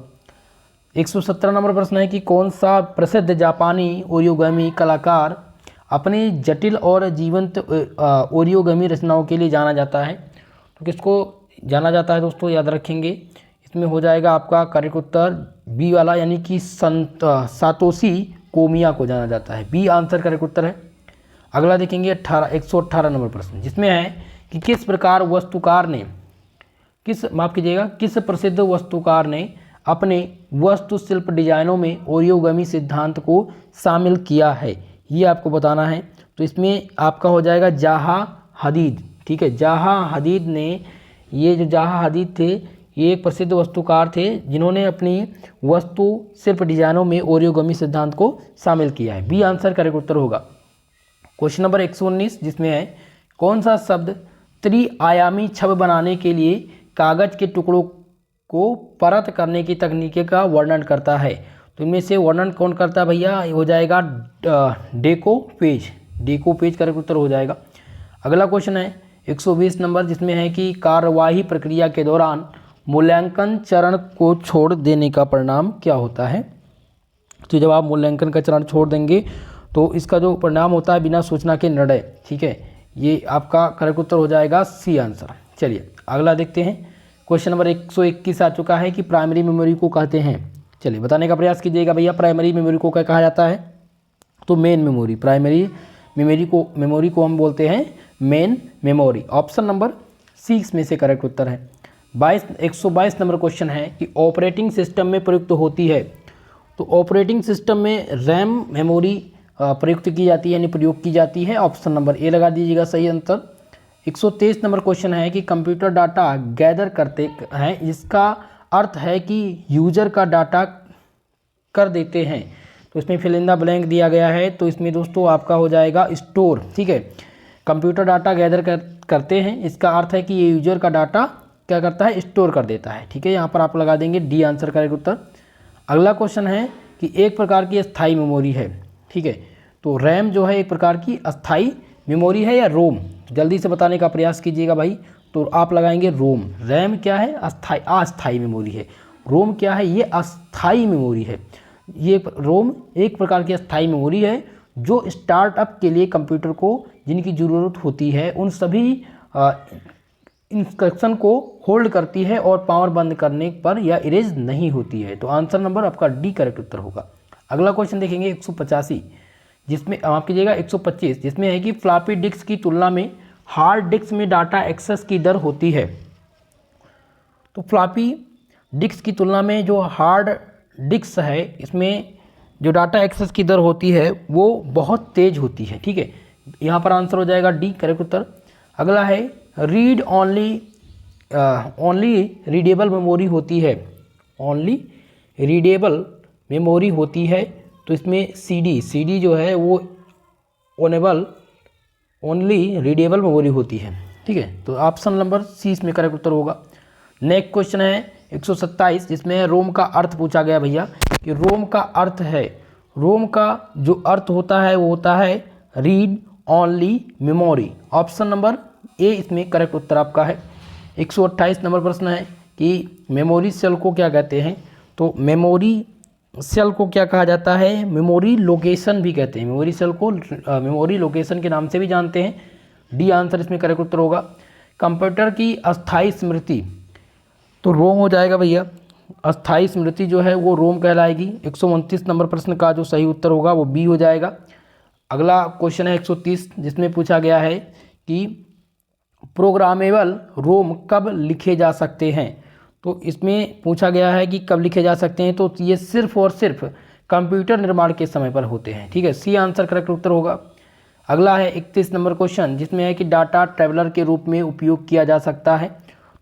117 नंबर प्रश्न है कि कौन सा प्रसिद्ध जापानी ओरियोगामी कलाकार अपनी जटिल और जीवंत ओरियोगामी रचनाओं के लिए जाना जाता है? तो किसको जाना जाता है दोस्तों, याद रखेंगे। इसमें हो जाएगा आपका करेक्ट उत्तर बी वाला, यानी कि सातोशी कोमिया को जाना जाता है। बी आंसर करेक्ट उत्तर है। अगला देखेंगे 118 नंबर प्रश्न, जिसमें है कि किस प्रकार वस्तुकार ने किस प्रसिद्ध वस्तुकार ने अपने वास्तुशिल्प डिजाइनों में ओरियोगामी सिद्धांत को शामिल किया है, ये आपको बताना है। तो इसमें आपका हो जाएगा जाहा हदीद, ठीक है। जाहा हदीद ने, ये जो जाहा हदीद थे ये एक प्रसिद्ध वस्तुकार थे जिन्होंने अपनी वास्तुशिल्प डिजाइनों में ओरियोगामी सिद्धांत को शामिल किया है। बी आंसर करेक्ट उत्तर होगा। क्वेश्चन नंबर 119, जिसमें है कौन सा शब्द त्रिआयामी छवि बनाने के लिए कागज के टुकड़ों को परत करने की तकनीक का वर्णन करता है? तो इनमें से वर्णन कौन करता है भैया, हो जाएगा डेकोपेज करेक्ट उत्तर हो जाएगा। अगला क्वेश्चन है 120 नंबर, जिसमें है कि कार्यवाही प्रक्रिया के दौरान मूल्यांकन चरण को छोड़ देने का परिणाम क्या होता है? तो जब आप मूल्यांकन का चरण छोड़ देंगे तो इसका जो परिणाम होता है बिना सूचना के निर्णय, ठीक है। ये आपका करेक्ट उत्तर हो जाएगा सी आंसर। चलिए अगला देखते हैं। क्वेश्चन नंबर 121 आ चुका है कि प्राइमरी मेमोरी को कहते हैं। चलिए बताने का प्रयास कीजिएगा भैया, प्राइमरी मेमोरी को क्या कहा जाता है? तो मेन मेमोरी, प्राइमरी मेमोरी को हम बोलते हैं मेन मेमोरी। ऑप्शन नंबर 6 में से करेक्ट उत्तर है। 122 नंबर क्वेश्चन है कि ऑपरेटिंग सिस्टम में प्रयुक्त होती है। तो ऑपरेटिंग सिस्टम में रैम मेमोरी प्रयुक्त की जाती है, यानी प्रयोग की जाती है। ऑप्शन नंबर ए लगा दीजिएगा सही आंसर। 123 नंबर क्वेश्चन है कि कंप्यूटर डाटा गैदर करते हैं, इसका अर्थ है कि यूजर का डाटा कर देते हैं। तो इसमें फिल इन द ब्लैंक दिया गया है, तो इसमें दोस्तों आपका हो जाएगा स्टोर, ठीक है। कंप्यूटर डाटा गैदर करते हैं, इसका अर्थ है कि ये यूजर का डाटा क्या करता है, स्टोर कर देता है, ठीक है। यहाँ पर आप लगा देंगे डी आंसर करेक्ट उत्तर। अगला क्वेश्चन है कि एक प्रकार की अस्थाई मेमोरी है, ठीक है। तो रैम जो है एक प्रकार की अस्थाई मेमोरी है या रोम, जल्दी से बताने का प्रयास कीजिएगा भाई। तो आप लगाएंगे रोम। रैम क्या है, अस्थाई मेमोरी है। रोम क्या है, ये अस्थाई मेमोरी है। ये रोम एक प्रकार की अस्थाई मेमोरी है जो स्टार्टअप के लिए कंप्यूटर को जिनकी ज़रूरत होती है उन सभी इंस्ट्रक्शन को होल्ड करती है और पावर बंद करने पर यह इरेज नहीं होती है। तो आंसर नंबर आपका डी करेक्ट उत्तर होगा। अगला क्वेश्चन देखेंगे 185, जिसमें माफ कीजिएगा 125, जिसमें है कि फ्लॉपी डिस्क की तुलना में हार्ड डिस्क में डाटा एक्सेस की दर होती है। तो फ्लॉपी डिस्क की तुलना में जो हार्ड डिस्क है इसमें जो डाटा एक्सेस की दर होती है वो बहुत तेज होती है, ठीक है। यहाँ पर आंसर हो जाएगा डी करेक्ट उत्तर। अगला है रीड ओनली रीडेबल मेमोरी होती है, ओनली रीडेबल मेमोरी होती है। तो इसमें सी डी जो है वो ओनली रीडेबल मेमोरी होती है, ठीक है। तो ऑप्शन नंबर सी इसमें करेक्ट उत्तर होगा। नेक्स्ट क्वेश्चन है 127, जिसमें रोम का अर्थ पूछा गया भैया कि रोम का अर्थ है, रोम का जो अर्थ होता है वो होता है read only memory. Option number ए इसमें करेक्ट उत्तर आपका है। 128 नंबर प्रश्न है कि मेमोरी सेल को क्या कहते हैं? तो मेमोरी सेल को क्या कहा जाता है, मेमोरी लोकेशन भी कहते हैं। मेमोरी सेल को मेमोरी लोकेशन के नाम से भी जानते हैं। डी आंसर इसमें करेक्ट उत्तर होगा। कंप्यूटर की अस्थाई स्मृति, तो रोम हो जाएगा भैया। अस्थाई स्मृति जो है वो रोम कहलाएगी। 129 नंबर प्रश्न का जो सही उत्तर होगा वो बी हो जाएगा। अगला क्वेश्चन है 130, जिसमें पूछा गया है कि प्रोग्रामेबल रोम कब लिखे जा सकते हैं? तो इसमें पूछा गया है कि कब लिखे जा सकते हैं, तो ये सिर्फ और सिर्फ कंप्यूटर निर्माण के समय पर होते हैं, ठीक है। सी आंसर करेक्ट उत्तर होगा। अगला है 31 नंबर क्वेश्चन, जिसमें है कि डाटा ट्रैवलर के रूप में उपयोग किया जा सकता है।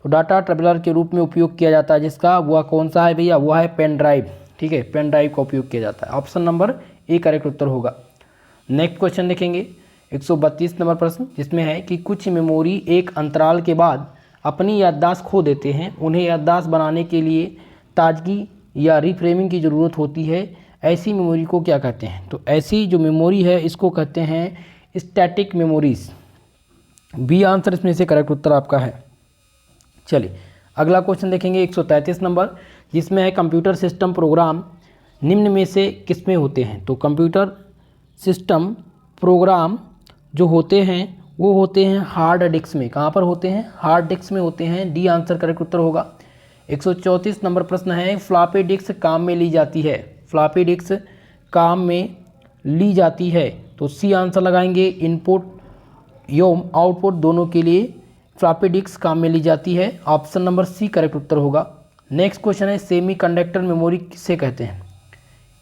तो डाटा ट्रैवलर के रूप में उपयोग किया जाता है जिसका, वह कौन सा है भैया, वह है पेन ड्राइव, ठीक है। पेन ड्राइव का उपयोग किया जाता है। ऑप्शन नंबर ए करेक्ट उत्तर होगा। नेक्स्ट क्वेश्चन देखेंगे 132 नंबर प्रश्न, जिसमें है कि कुछ मेमोरी एक अंतराल के बाद अपनी याददाश्त खो देते हैं, उन्हें याददाश्त बनाने के लिए ताजगी या रिफ्रेमिंग की ज़रूरत होती है, ऐसी मेमोरी को क्या कहते हैं? तो ऐसी जो मेमोरी है इसको कहते हैं स्टैटिक मेमोरीज, बी आंसर इसमें से करेक्ट उत्तर आपका है। चलिए अगला क्वेश्चन देखेंगे 133 नंबर, जिसमें है कंप्यूटर सिस्टम प्रोग्राम निम्न में से किसमें होते हैं। तो कंप्यूटर सिस्टम प्रोग्राम जो होते हैं वो होते हैं हार्ड डिस्क में। कहाँ पर होते हैं? हार्ड डिस्क में होते हैं। डी आंसर करेक्ट उत्तर होगा। 134 नंबर प्रश्न है, फ्लॉपी डिस्क काम में ली जाती है। फ्लॉपी डिस्क काम में ली जाती है, तो सी आंसर लगाएंगे। इनपुट एवं आउटपुट दोनों के लिए फ्लॉपी डिस्क काम में ली जाती है। ऑप्शन नंबर सी करेक्ट उत्तर होगा। नेक्स्ट क्वेश्चन है, सेमीकंडक्टर मेमोरी किसे कहते हैं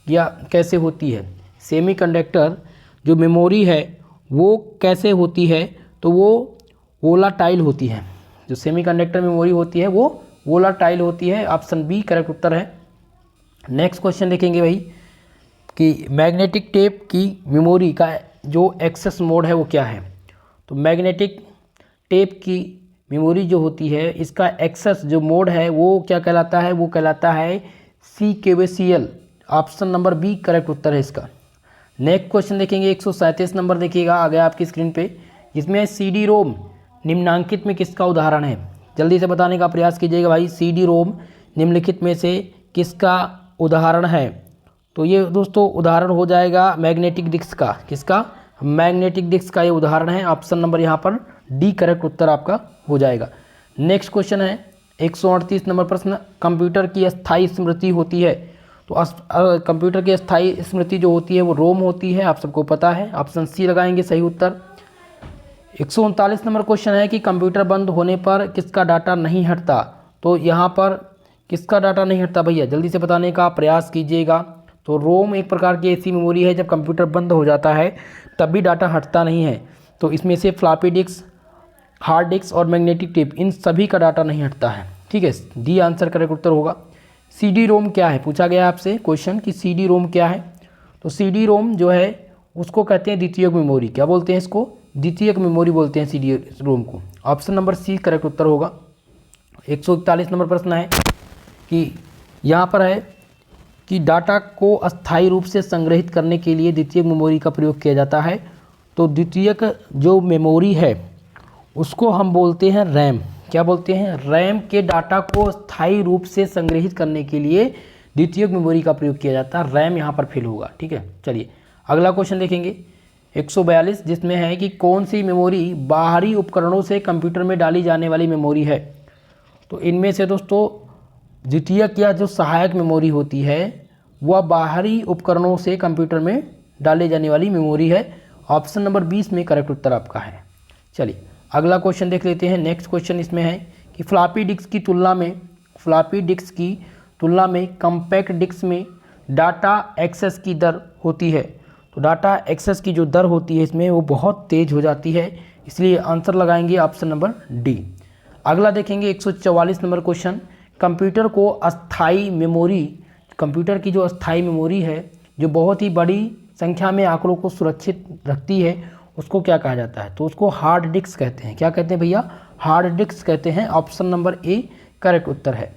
या कैसे होती है। सेमीकंडक्टर जो मेमोरी है वो कैसे होती है, तो वो वोलाटाइल होती है। जो सेमीकंडक्टर मेमोरी होती है वो वोलाटाइल होती है। ऑप्शन बी करेक्ट उत्तर है। नेक्स्ट क्वेश्चन देखेंगे भाई कि मैग्नेटिक टेप की मेमोरी का जो एक्सेस मोड है वो क्या है। तो मैग्नेटिक टेप की मेमोरी जो होती है इसका एक्सेस जो मोड है वो क्या कहलाता है, वो कहलाता है CKVCL। Option number B correct उत्तर है इसका। नेक्स्ट क्वेश्चन देखेंगे 137 नंबर, देखिएगा आ गया आपकी स्क्रीन पे, जिसमें CD रोम निम्नलिखित में किसका उदाहरण है। जल्दी से बताने का प्रयास कीजिएगा भाई, CD रोम निम्नलिखित में से किसका उदाहरण है। तो ये दोस्तों उदाहरण हो जाएगा मैग्नेटिक डिस्क का। किसका? मैग्नेटिक डिस्क का ये उदाहरण है। ऑप्शन नंबर यहाँ पर डी करेक्ट उत्तर आपका हो जाएगा। नेक्स्ट क्वेश्चन है 138 नंबर प्रश्न, कंप्यूटर की अस्थायी स्मृति होती है। तो कंप्यूटर की अस्थायी स्मृति जो होती है वो रोम होती है, आप सबको पता है। ऑप्शन सी लगाएंगे सही उत्तर। 139 नंबर क्वेश्चन है कि कंप्यूटर बंद होने पर किसका डाटा नहीं हटता। तो यहाँ पर किसका डाटा नहीं हटता भैया, जल्दी से बताने का प्रयास कीजिएगा। तो रोम एक प्रकार की ऐसी मेमोरी है, जब कंप्यूटर बंद हो जाता है तब भी डाटा हटता नहीं है। तो इसमें से फ्लॉपी डिस्क, हार्ड डिस्क और मैग्नेटिक टेप, इन सभी का डाटा नहीं हटता है। ठीक है, डी आंसर करेक्ट उत्तर होगा। CD रोम क्या है, पूछा गया आपसे क्वेश्चन कि CD रोम क्या है। तो CD रोम जो है उसको कहते हैं द्वितीयक मेमोरी। क्या बोलते हैं इसको? द्वितीयक मेमोरी बोलते हैं CD रोम को। ऑप्शन नंबर सी करेक्ट उत्तर होगा। 141 नंबर प्रश्न है कि यहाँ पर है कि डाटा को अस्थायी रूप से संग्रहित करने के लिए द्वितीयक मेमोरी का प्रयोग किया जाता है। तो द्वितीयक जो मेमोरी है उसको हम बोलते हैं रैम। क्या बोलते हैं? रैम के डाटा को स्थायी रूप से संग्रहित करने के लिए द्वितीयक मेमोरी का प्रयोग किया जाता है। रैम यहाँ पर फेल होगा। ठीक है, चलिए अगला क्वेश्चन देखेंगे 142, जिसमें है कि कौन सी मेमोरी बाहरी उपकरणों से कंप्यूटर में डाली जाने वाली मेमोरी है। तो इनमें से दोस्तों द्वितीयक या जो सहायक मेमोरी होती है वह बाहरी उपकरणों से कंप्यूटर में डाले जाने वाली मेमोरी है। ऑप्शन नंबर 20 में करेक्ट उत्तर आपका है। चलिए अगला क्वेश्चन देख लेते हैं। नेक्स्ट क्वेश्चन इसमें है कि फ्लॉपी डिस्क की तुलना में कॉम्पैक्ट डिस्क में डाटा एक्सेस की दर होती है। तो डाटा एक्सेस की जो दर होती है इसमें वो बहुत तेज़ हो जाती है, इसलिए आंसर लगाएंगे ऑप्शन नंबर डी। अगला देखेंगे 144 नंबर क्वेश्चन, कंप्यूटर की जो अस्थायी मेमोरी है जो बहुत ही बड़ी संख्या में आंकड़ों को सुरक्षित रखती है उसको क्या कहा जाता है। तो उसको हार्ड डिस्क कहते हैं। क्या कहते हैं भैया? हार्ड डिस्क कहते हैं। ऑप्शन नंबर ए करेक्ट उत्तर है।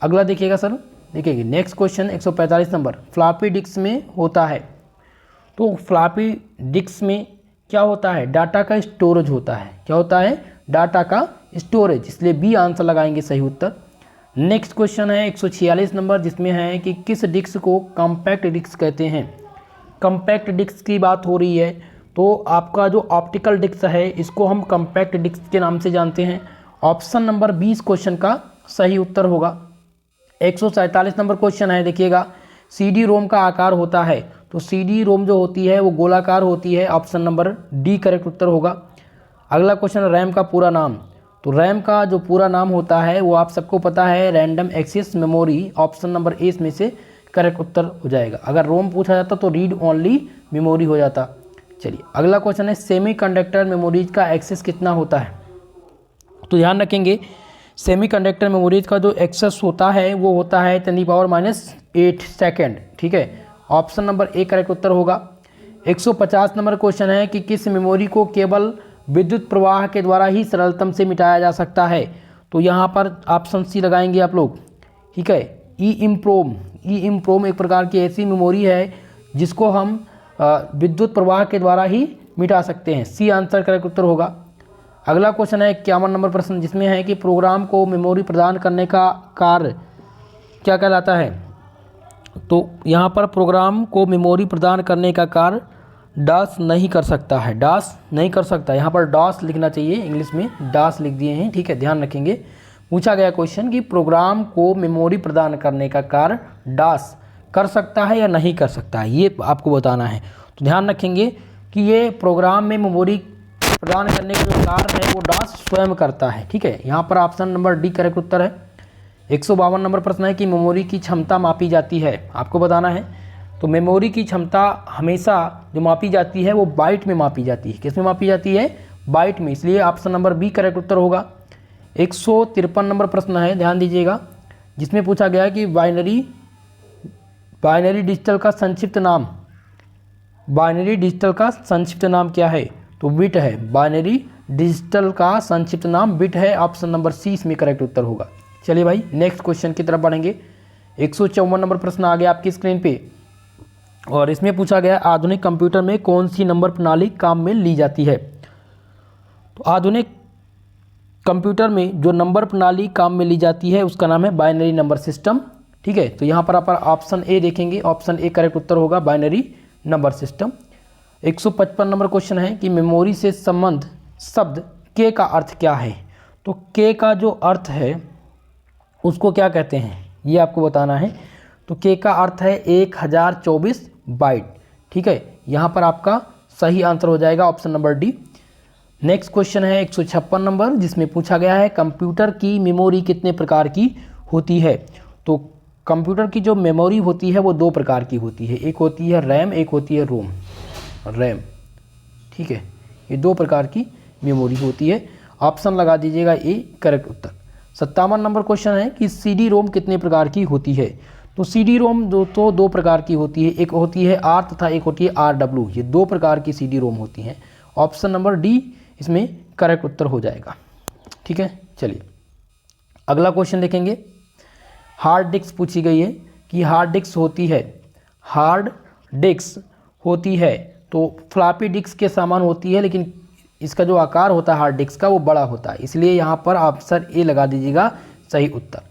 अगला देखिएगा सर, देखिए next question 145 number, floppy disk में होता है। तो फ्लॉपी डिस्क में क्या होता है? डाटा का स्टोरेज होता है। क्या होता है? डाटा का स्टोरेज, इसलिए बी आंसर लगाएंगे सही उत्तर। नेक्स्ट क्वेश्चन है 146 नंबर, जिसमें है कि किस डिस्क को कॉम्पैक्ट डिस्क कहते हैं। कॉम्पैक्ट डिस्क की बात हो रही है तो आपका जो ऑप्टिकल डिस्क है इसको हम कॉम्पैक्ट डिस्क के नाम से जानते हैं। ऑप्शन नंबर 20 क्वेश्चन का सही उत्तर होगा। 147 नंबर क्वेश्चन है, देखिएगा CD रोम का आकार होता है। तो CD रोम जो होती है वो गोलाकार होती है। ऑप्शन नंबर डी करेक्ट उत्तर होगा। अगला क्वेश्चन रैम का पूरा नाम। तो रैम का जो पूरा नाम होता है वो आप सबको पता है, random access memory. Option number A में से करेक्ट उत्तर हो जाएगा। अगर रोम पूछा जाता तो रीड ओनली मेमोरी हो जाता। चलिए अगला क्वेश्चन है, सेमीकंडक्टर मेमोरीज का एक्सेस कितना होता है। तो ध्यान रखेंगे सेमीकंडक्टर मेमोरीज का जो एक्सेस होता है वो होता है 10⁻⁸ सेकेंड। ठीक है, ऑप्शन नंबर ए करेक्ट उत्तर होगा। 150 नंबर क्वेश्चन है कि किस मेमोरी को केवल विद्युत प्रवाह के द्वारा ही सरलतम से मिटाया जा सकता है। तो यहाँ पर ऑप्शन सी लगाएंगे आप लोग। ठीक है, ई इम्प्रोम एक प्रकार की ऐसी मेमोरी है जिसको हम विद्युत प्रवाह के द्वारा ही मिटा सकते हैं। सी आंसर करेक्ट उत्तर होगा। अगला क्वेश्चन है 51 नंबर प्रश्न, जिसमें है कि प्रोग्राम को मेमोरी प्रदान करने का कार्य क्या कहलाता है। तो यहाँ पर प्रोग्राम को मेमोरी प्रदान करने का कार्य डास नहीं कर सकता है, डास नहीं कर सकता। यहाँ पर डॉस लिखना चाहिए, इंग्लिश में डास लिख दिए हैं, ठीक है, ध्यान रखेंगे। पूछा गया क्वेश्चन कि प्रोग्राम को मेमोरी प्रदान करने का कार्य डास कर सकता है या नहीं कर सकता है, ये आपको बताना है। तो ध्यान रखेंगे कि ये प्रोग्राम में मेमोरी प्रदान करने का जो कार्य है वो डास स्वयं करता है, ठीक है। यहाँ पर ऑप्शन नंबर डी करेक्ट उत्तर है। 152 नंबर प्रश्न है कि मेमोरी की क्षमता मापी जाती है, आपको बताना है। तो मेमोरी की क्षमता हमेशा जो मापी जाती है वो बाइट में मापी जाती है। किस में मापी जाती है? बाइट में, इसलिए ऑप्शन नंबर बी करेक्ट उत्तर होगा। 153 नंबर प्रश्न है, ध्यान दीजिएगा, जिसमें पूछा गया है कि बाइनरी डिजिटल का संक्षिप्त नाम, बाइनरी डिजिटल का संक्षिप्त नाम क्या है? तो बिट है। बाइनरी डिजिटल का संक्षिप्त नाम बिट है, ऑप्शन नंबर सी इसमें करेक्ट उत्तर होगा। चलिए भाई नेक्स्ट क्वेश्चन की तरफ बढ़ेंगे। 154 नंबर प्रश्न आ गया आपकी स्क्रीन पे, और इसमें पूछा गया आधुनिक कंप्यूटर में कौन सी नंबर प्रणाली काम में ली जाती है। तो आधुनिक कंप्यूटर में जो नंबर प्रणाली काम में ली जाती है उसका नाम है बाइनरी नंबर सिस्टम, ठीक है। तो यहाँ पर आप ऑप्शन ए देखेंगे, ऑप्शन ए करेक्ट उत्तर होगा, binary number system. 155 number question है कि मेमोरी से संबंध शब्द के का अर्थ क्या है। तो के का जो अर्थ है उसको क्या कहते हैं, ये आपको बताना है। तो के का अर्थ है 1024 बाइट, ठीक है। यहाँ पर आपका सही आंसर हो जाएगा option number D. Next question है 156 नंबर, जिसमें पूछा गया है कंप्यूटर की मेमोरी कितने प्रकार की होती है। तो कंप्यूटर की जो मेमोरी होती है वो दो प्रकार की होती है, एक होती है रैम, एक होती है रोम, रैम, ठीक है। ये दो प्रकार की मेमोरी होती है, ऑप्शन लगा दीजिएगा A correct Uttar. 57 number question है कि सीडी रोम कितने प्रकार की होती है। तो सीडी रोम दो प्रकार की होती है, एक होती है आर तथा एक होती है RW, ये दो प्रकार की सीडी रोम होती हैं। ऑप्शन नंबर डी इसमें करेक्ट उत्तर हो जाएगा, ठीक है। चलिए अगला क्वेश्चन देखेंगे। हार्ड डिस्क पूछी गई है कि हार्ड डिस्क होती है, हार्ड डिस्क होती है तो फ्लॉपी डिस्क के समान होती है, लेकिन इसका जो आकार होता है हार्ड डिस्क का वो बड़ा होता है, इसलिए यहाँ पर ऑप्शन ए लगा दीजिएगा सही उत्तर।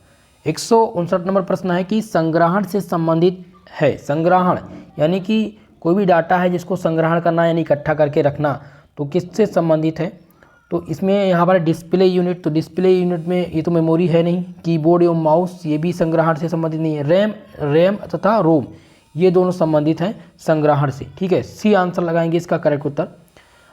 159 नंबर प्रश्न है कि संग्रहण से संबंधित है। संग्रहण यानी कि कोई भी डाटा है जिसको संग्रहण करना यानी इकट्ठा करके रखना, तो किससे संबंधित है। तो इसमें यहाँ पर डिस्प्ले यूनिट, तो डिस्प्ले यूनिट में ये तो मेमोरी है नहीं। कीबोर्ड एवं माउस ये भी संग्रहण से संबंधित नहीं है। रैम तथा रोम ये दोनों संबंधित हैं संग्रहण से, ठीक है। सी आंसर लगाएंगे इसका करेक्ट उत्तर।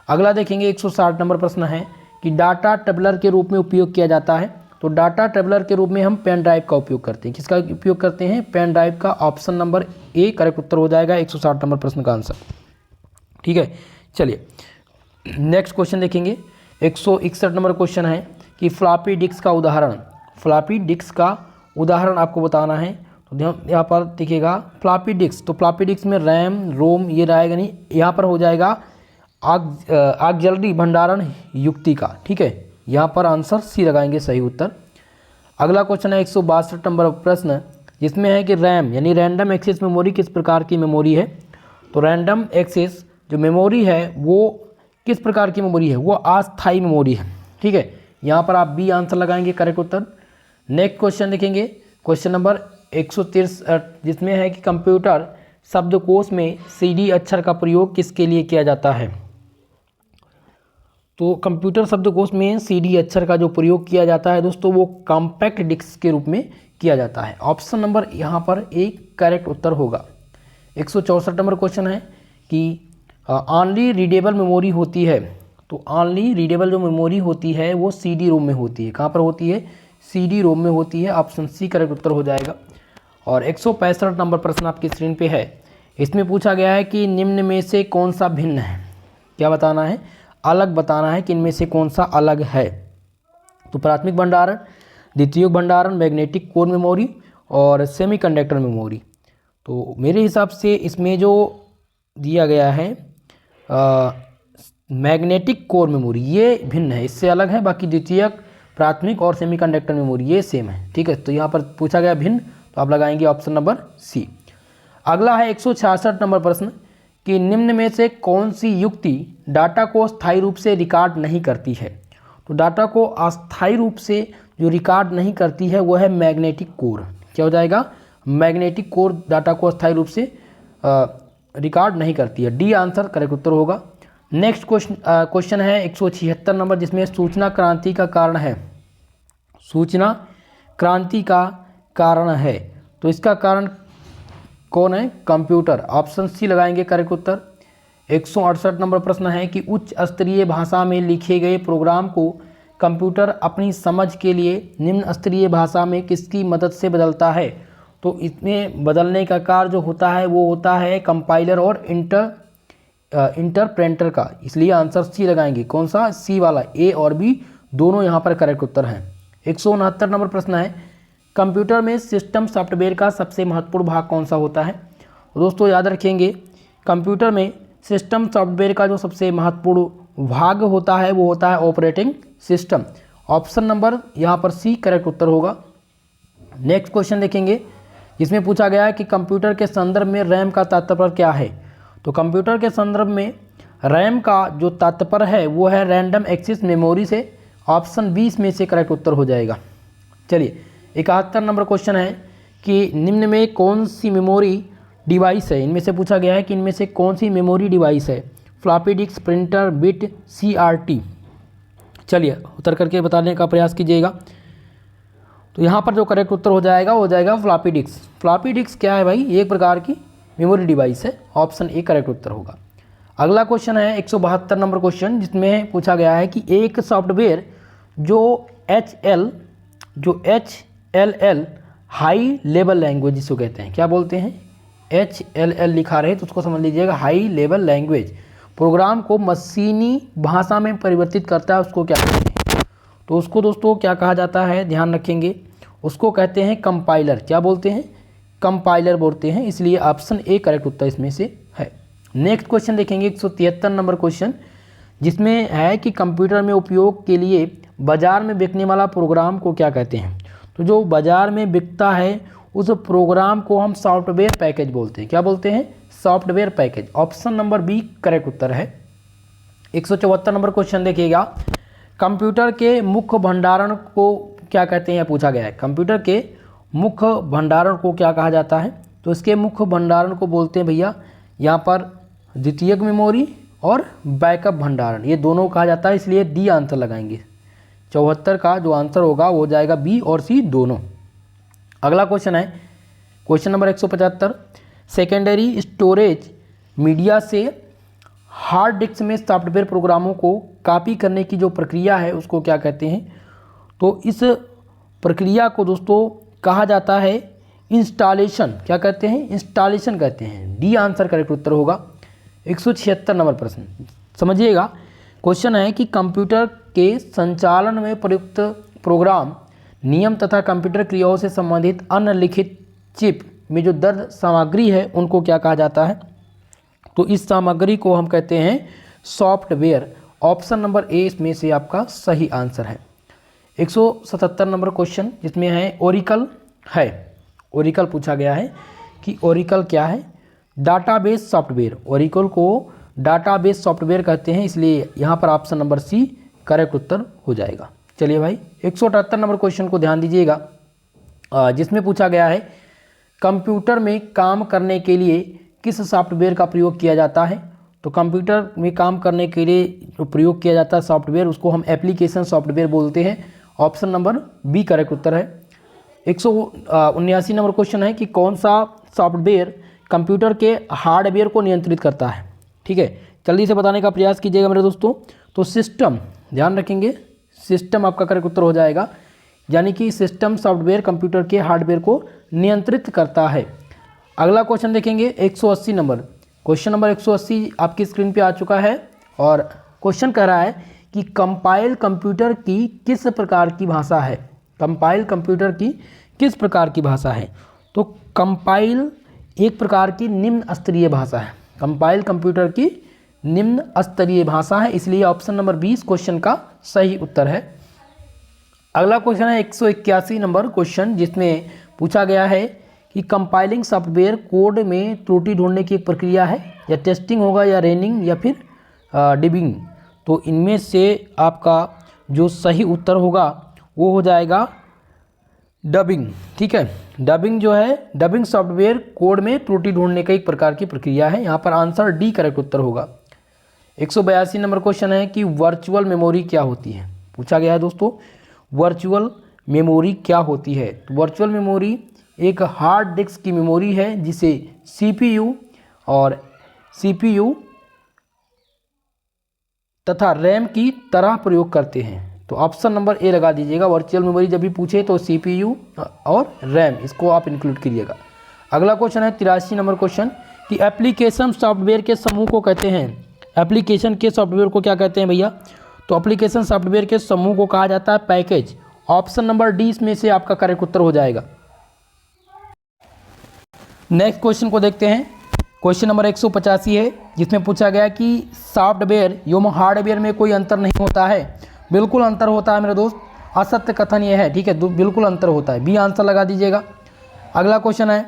अगला देखेंगे 160 नंबर प्रश्न है कि डाटा टेबलर के रूप में उपयोग किया जाता है। तो डाटा टेबलर के रूप में हम पेन ड्राइव का उपयोग करते हैं। किसका उपयोग करते हैं? पेन ड्राइव का, ऑप्शन नंबर ए करेक्ट उत्तर हो जाएगा 160 नंबर प्रश्न का आंसर, ठीक है। चलिए नेक्स्ट क्वेश्चन देखेंगे। 161 नंबर क्वेश्चन है कि फ्लॉपी डिस्क का उदाहरण, फ्लॉपी डिस्क का उदाहरण आपको बताना है। तो यहाँ पर देखिएगा फ्लॉपी डिस्क, तो फ्लॉपी डिस्क में रैम रोम ये रहेगा नहीं, यहाँ पर हो जाएगा ऑक्सिलरी भंडारण युक्ति का, ठीक है। यहाँ पर आंसर सी लगाएंगे सही उत्तर। अगला क्वेश्चन है 162 नंबर प्रश्न, जिसमें है कि रैम यानी रैंडम एक्सेस मेमोरी किस प्रकार की मेमोरी है। तो रैंडम एक्सेस जो मेमोरी है वो किस प्रकार की मेमोरी है, वो अस्थायी मेमोरी है, ठीक है। यहाँ पर आप बी आंसर लगाएंगे करेक्ट उत्तर। नेक्स्ट क्वेश्चन देखेंगे, क्वेश्चन नंबर 163, जिसमें है कि कंप्यूटर शब्दकोश में CD अक्षर का प्रयोग किसके लिए किया जाता है। तो कंप्यूटर शब्दकोश में CD अक्षर का जो प्रयोग किया जाता है दोस्तों वो कॉम्पैक्ट डिस्क के रूप में किया जाता है। ऑप्शन नंबर यहाँ पर एक करेक्ट उत्तर होगा। 164 नंबर क्वेश्चन है कि ऑनली रीडेबल मेमोरी होती है। तो ऑनली रीडेबल जो मेमोरी होती है वो CD रोम में होती है। कहाँ पर होती है? CD रोम में होती है, ऑप्शन सी करेक्ट उत्तर हो जाएगा। और 165 नंबर प्रश्न आपकी स्क्रीन पे है, इसमें पूछा गया है कि निम्न में से कौन सा भिन्न है। क्या बताना है? अलग बताना है कि इनमें से कौन सा अलग है। तो प्राथमिक भंडारण, द्वितीयक भंडारण, मैग्नेटिक कोर मेमोरी और सेमीकंडक्टर मेमोरी। तो मेरे हिसाब से इसमें जो दिया गया है मैग्नेटिक कोर मेमोरी ये भिन्न है, इससे अलग है। बाकी द्वितीयक, प्राथमिक और सेमीकंडक्टर मेमोरी ये सेम है, ठीक है। तो यहाँ पर पूछा गया भिन्न, तो आप लगाएंगे ऑप्शन नंबर सी। अगला है 166 नंबर प्रश्न कि निम्न में से कौन सी युक्ति डाटा को स्थायी रूप से रिकॉर्ड नहीं करती है। तो डाटा को अस्थायी रूप से जो रिकॉर्ड नहीं करती है वो है मैग्नेटिक कोर। क्या हो जाएगा? मैग्नेटिक कोर डाटा को अस्थायी रूप से रिकॉर्ड नहीं करती है। डी आंसर करेक्ट उत्तर होगा। नेक्स्ट क्वेश्चन है 176 नंबर, जिसमें सूचना क्रांति का कारण है। सूचना क्रांति का कारण है, तो इसका कारण कौन है? कंप्यूटर। ऑप्शन सी लगाएंगे करेक्ट उत्तर। 168 नंबर प्रश्न है कि उच्च स्तरीय भाषा में लिखे गए प्रोग्राम को कंप्यूटर अपनी समझ के लिए निम्न स्तरीय भाषा में किसकी मदद से बदलता है? तो इसमें बदलने का कार्य जो होता है वो होता है कंपाइलर और इंटरप्रेटर का, इसलिए आंसर सी लगाएंगे। कौन सा? सी वाला। ए और बी दोनों यहाँ पर करेक्ट उत्तर हैं। 169 नंबर प्रश्न है कंप्यूटर में सिस्टम सॉफ्टवेयर का सबसे महत्वपूर्ण भाग कौन सा होता है? दोस्तों याद रखेंगे, कंप्यूटर में सिस्टम सॉफ्टवेयर का जो सबसे महत्वपूर्ण भाग होता है वो होता है ऑपरेटिंग सिस्टम। ऑप्शन नंबर यहाँ पर सी करेक्ट उत्तर होगा। नेक्स्ट क्वेश्चन देखेंगे, जिसमें पूछा गया है कि कंप्यूटर के संदर्भ में रैम का तात्पर्य क्या है? तो कंप्यूटर के संदर्भ में रैम का जो तात्पर्य है वो है रैंडम एक्सेस मेमोरी से। ऑप्शन 20 में से करेक्ट उत्तर हो जाएगा। चलिए 71 नंबर क्वेश्चन है कि निम्न में कौन सी मेमोरी डिवाइस है? इनमें से पूछा गया है कि इनमें से कौन सी मेमोरी डिवाइस है? Floppy disk, printer, bit, CRT। चलिए उत्तर करके बताने का प्रयास कीजिएगा। तो यहाँ पर जो करेक्ट उत्तर हो जाएगा फ्लॉपी डिस्क। फ्लॉपी डिस्क क्या है भाई? एक प्रकार की मेमोरी डिवाइस है। ऑप्शन ए करेक्ट उत्तर होगा। अगला क्वेश्चन है 172 नंबर क्वेश्चन, जिसमें पूछा गया है कि एक सॉफ्टवेयर जो HLL हाई लेवल लैंग्वेज जिसको कहते हैं, क्या बोलते हैं? HLL लिखा रहे तो उसको समझ लीजिएगा हाई लेवल लैंग्वेज, प्रोग्राम को मशीनी भाषा में परिवर्तित करता है, उसको क्या कहते हैं? तो उसको दोस्तों क्या कहा जाता है? ध्यान रखेंगे, उसको कहते हैं कंपाइलर। क्या बोलते हैं? कंपाइलर बोलते हैं, इसलिए ऑप्शन ए करेक्ट उत्तर इसमें से है। नेक्स्ट क्वेश्चन देखेंगे 173 नंबर क्वेश्चन, जिसमें है कि कंप्यूटर में उपयोग के लिए बाजार में बिकने वाला प्रोग्राम को क्या कहते हैं? तो जो बाजार में बिकता है उस प्रोग्राम को हम सॉफ्टवेयर पैकेज बोलते हैं। क्या बोलते हैं? Software package. Option number B correct उत्तर है। 174 नंबर क्वेश्चन देखिएगा, कंप्यूटर के मुख्य भंडारण को क्या कहते हैं? पूछा गया है कंप्यूटर के मुख्य भंडारण को क्या कहा जाता है? तो इसके मुख्य भंडारण को बोलते हैं भैया यहाँ पर द्वितीयक मेमोरी और बैकअप भंडारण, ये दोनों कहा जाता है, इसलिए डी आंसर लगाएंगे। 74 का जो आंसर होगा वो हो जाएगा बी और सी दोनों। अगला क्वेश्चन है question number 175, secondary storage media से हार्ड डिस्क में सॉफ्टवेयर प्रोग्रामों को कॉपी करने की जो प्रक्रिया है उसको क्या कहते हैं? तो इस प्रक्रिया को दोस्तों कहा जाता है इंस्टॉलेशन। क्या कहते हैं? इंस्टॉलेशन कहते हैं। डी आंसर करेक्ट उत्तर होगा। 176 नंबर प्रश्न समझिएगा, क्वेश्चन है कि कंप्यूटर के संचालन में प्रयुक्त प्रोग्राम, नियम तथा कंप्यूटर क्रियाओं से संबंधित अन्य लिखित चिप में जो दर्ज सामग्री है उनको क्या कहा जाता है? तो इस सामग्री को हम कहते हैं सॉफ्टवेयर। ऑप्शन नंबर ए इसमें से आपका सही आंसर है। 177 नंबर क्वेश्चन, जिसमें है ओरेकल है। ओरेकल पूछा गया है कि ओरेकल क्या है? Database software. ओरेकल को डाटाबेस सॉफ्टवेयर कहते हैं, इसलिए यहाँ पर ऑप्शन नंबर सी करेक्ट उत्तर हो जाएगा। चलिए भाई 178 नंबर क्वेश्चन को ध्यान दीजिएगा, जिसमें पूछा गया है कंप्यूटर में काम करने के लिए किस सॉफ्टवेयर का प्रयोग किया जाता है? तो कंप्यूटर में काम करने के लिए जो प्रयोग किया जाता है सॉफ्टवेयर उसको हम एप्लीकेशन सॉफ्टवेयर बोलते हैं। ऑप्शन नंबर बी करेक्ट उत्तर है। 179 नंबर क्वेश्चन है कि कौन सा सॉफ्टवेयर कंप्यूटर के हार्डवेयर को नियंत्रित करता है? ठीक है, जल्दी से बताने का प्रयास कीजिएगा मेरे दोस्तों। तो सिस्टम, ध्यान रखेंगे, सिस्टम आपका करेक्ट उत्तर हो जाएगा, यानी कि सिस्टम सॉफ्टवेयर कंप्यूटर के हार्डवेयर को नियंत्रित करता है। अगला क्वेश्चन देखेंगे 180 नंबर। क्वेश्चन नंबर 180 आपकी स्क्रीन पे आ चुका है और क्वेश्चन कह रहा है कि कंपाइल कंप्यूटर की किस प्रकार की भाषा है? कंपाइल कंप्यूटर की किस प्रकार की भाषा है? तो कंपाइल एक प्रकार की निम्न स्तरीय भाषा है। कंपाइल कंप्यूटर की निम्न स्तरीय भाषा है, इसलिए ऑप्शन नंबर 20 क्वेश्चन का सही उत्तर है। अगला क्वेश्चन है 181 नंबर क्वेश्चन, जिसमें पूछा गया है कि कंपाइलिंग सॉफ्टवेयर कोड में त्रुटि ढूंढने की एक प्रक्रिया है, या टेस्टिंग होगा, या रनिंग, या फिर डिबिंग। तो इनमें से आपका जो सही उत्तर होगा वो हो जाएगा डबिंग। ठीक है, डबिंग जो है, डबिंग सॉफ्टवेयर कोड में त्रुटि ढूंढने का एक प्रकार की प्रक्रिया है। यहाँ पर आंसर डी करेक्ट उत्तर होगा। 182 नंबर क्वेश्चन है कि वर्चुअल मेमोरी क्या होती है, पूछा गया है दोस्तों, वर्चुअल मेमोरी क्या होती है। तो वर्चुअल मेमोरी एक हार्ड डिस्क की मेमोरी है जिसे सीपीयू और सीपीयू तथा रैम की तरह प्रयोग करते हैं। तो ऑप्शन नंबर ए लगा दीजिएगा। वर्चुअल मेमोरी जब भी पूछे तो सीपीयू और रैम इसको आप इंक्लूड करिएगा। अगला क्वेश्चन है 83 नंबर क्वेश्चन कि एप्लीकेशन सॉफ्टवेयर के समूह को कहते हैं। एप्लीकेशन के सॉफ्टवेयर को क्या कहते हैं भैया? तो एप्लीकेशन सॉफ्टवेयर के समूह को कहा जाता है पैकेज। ऑप्शन नंबर डी इसमें से आपका करेक्ट उत्तर हो जाएगा। नेक्स्ट क्वेश्चन को देखते हैं। क्वेश्चन नंबर 185 है जिसमें पूछा गया कि सॉफ्टवेयर एवं हार्डवेयर में कोई अंतर नहीं होता है। बिल्कुल अंतर होता है मेरे दोस्त, असत्य कथन ये है। ठीक है, बिल्कुल अंतर होता है। बी आंसर लगा दीजिएगा। अगला क्वेश्चन है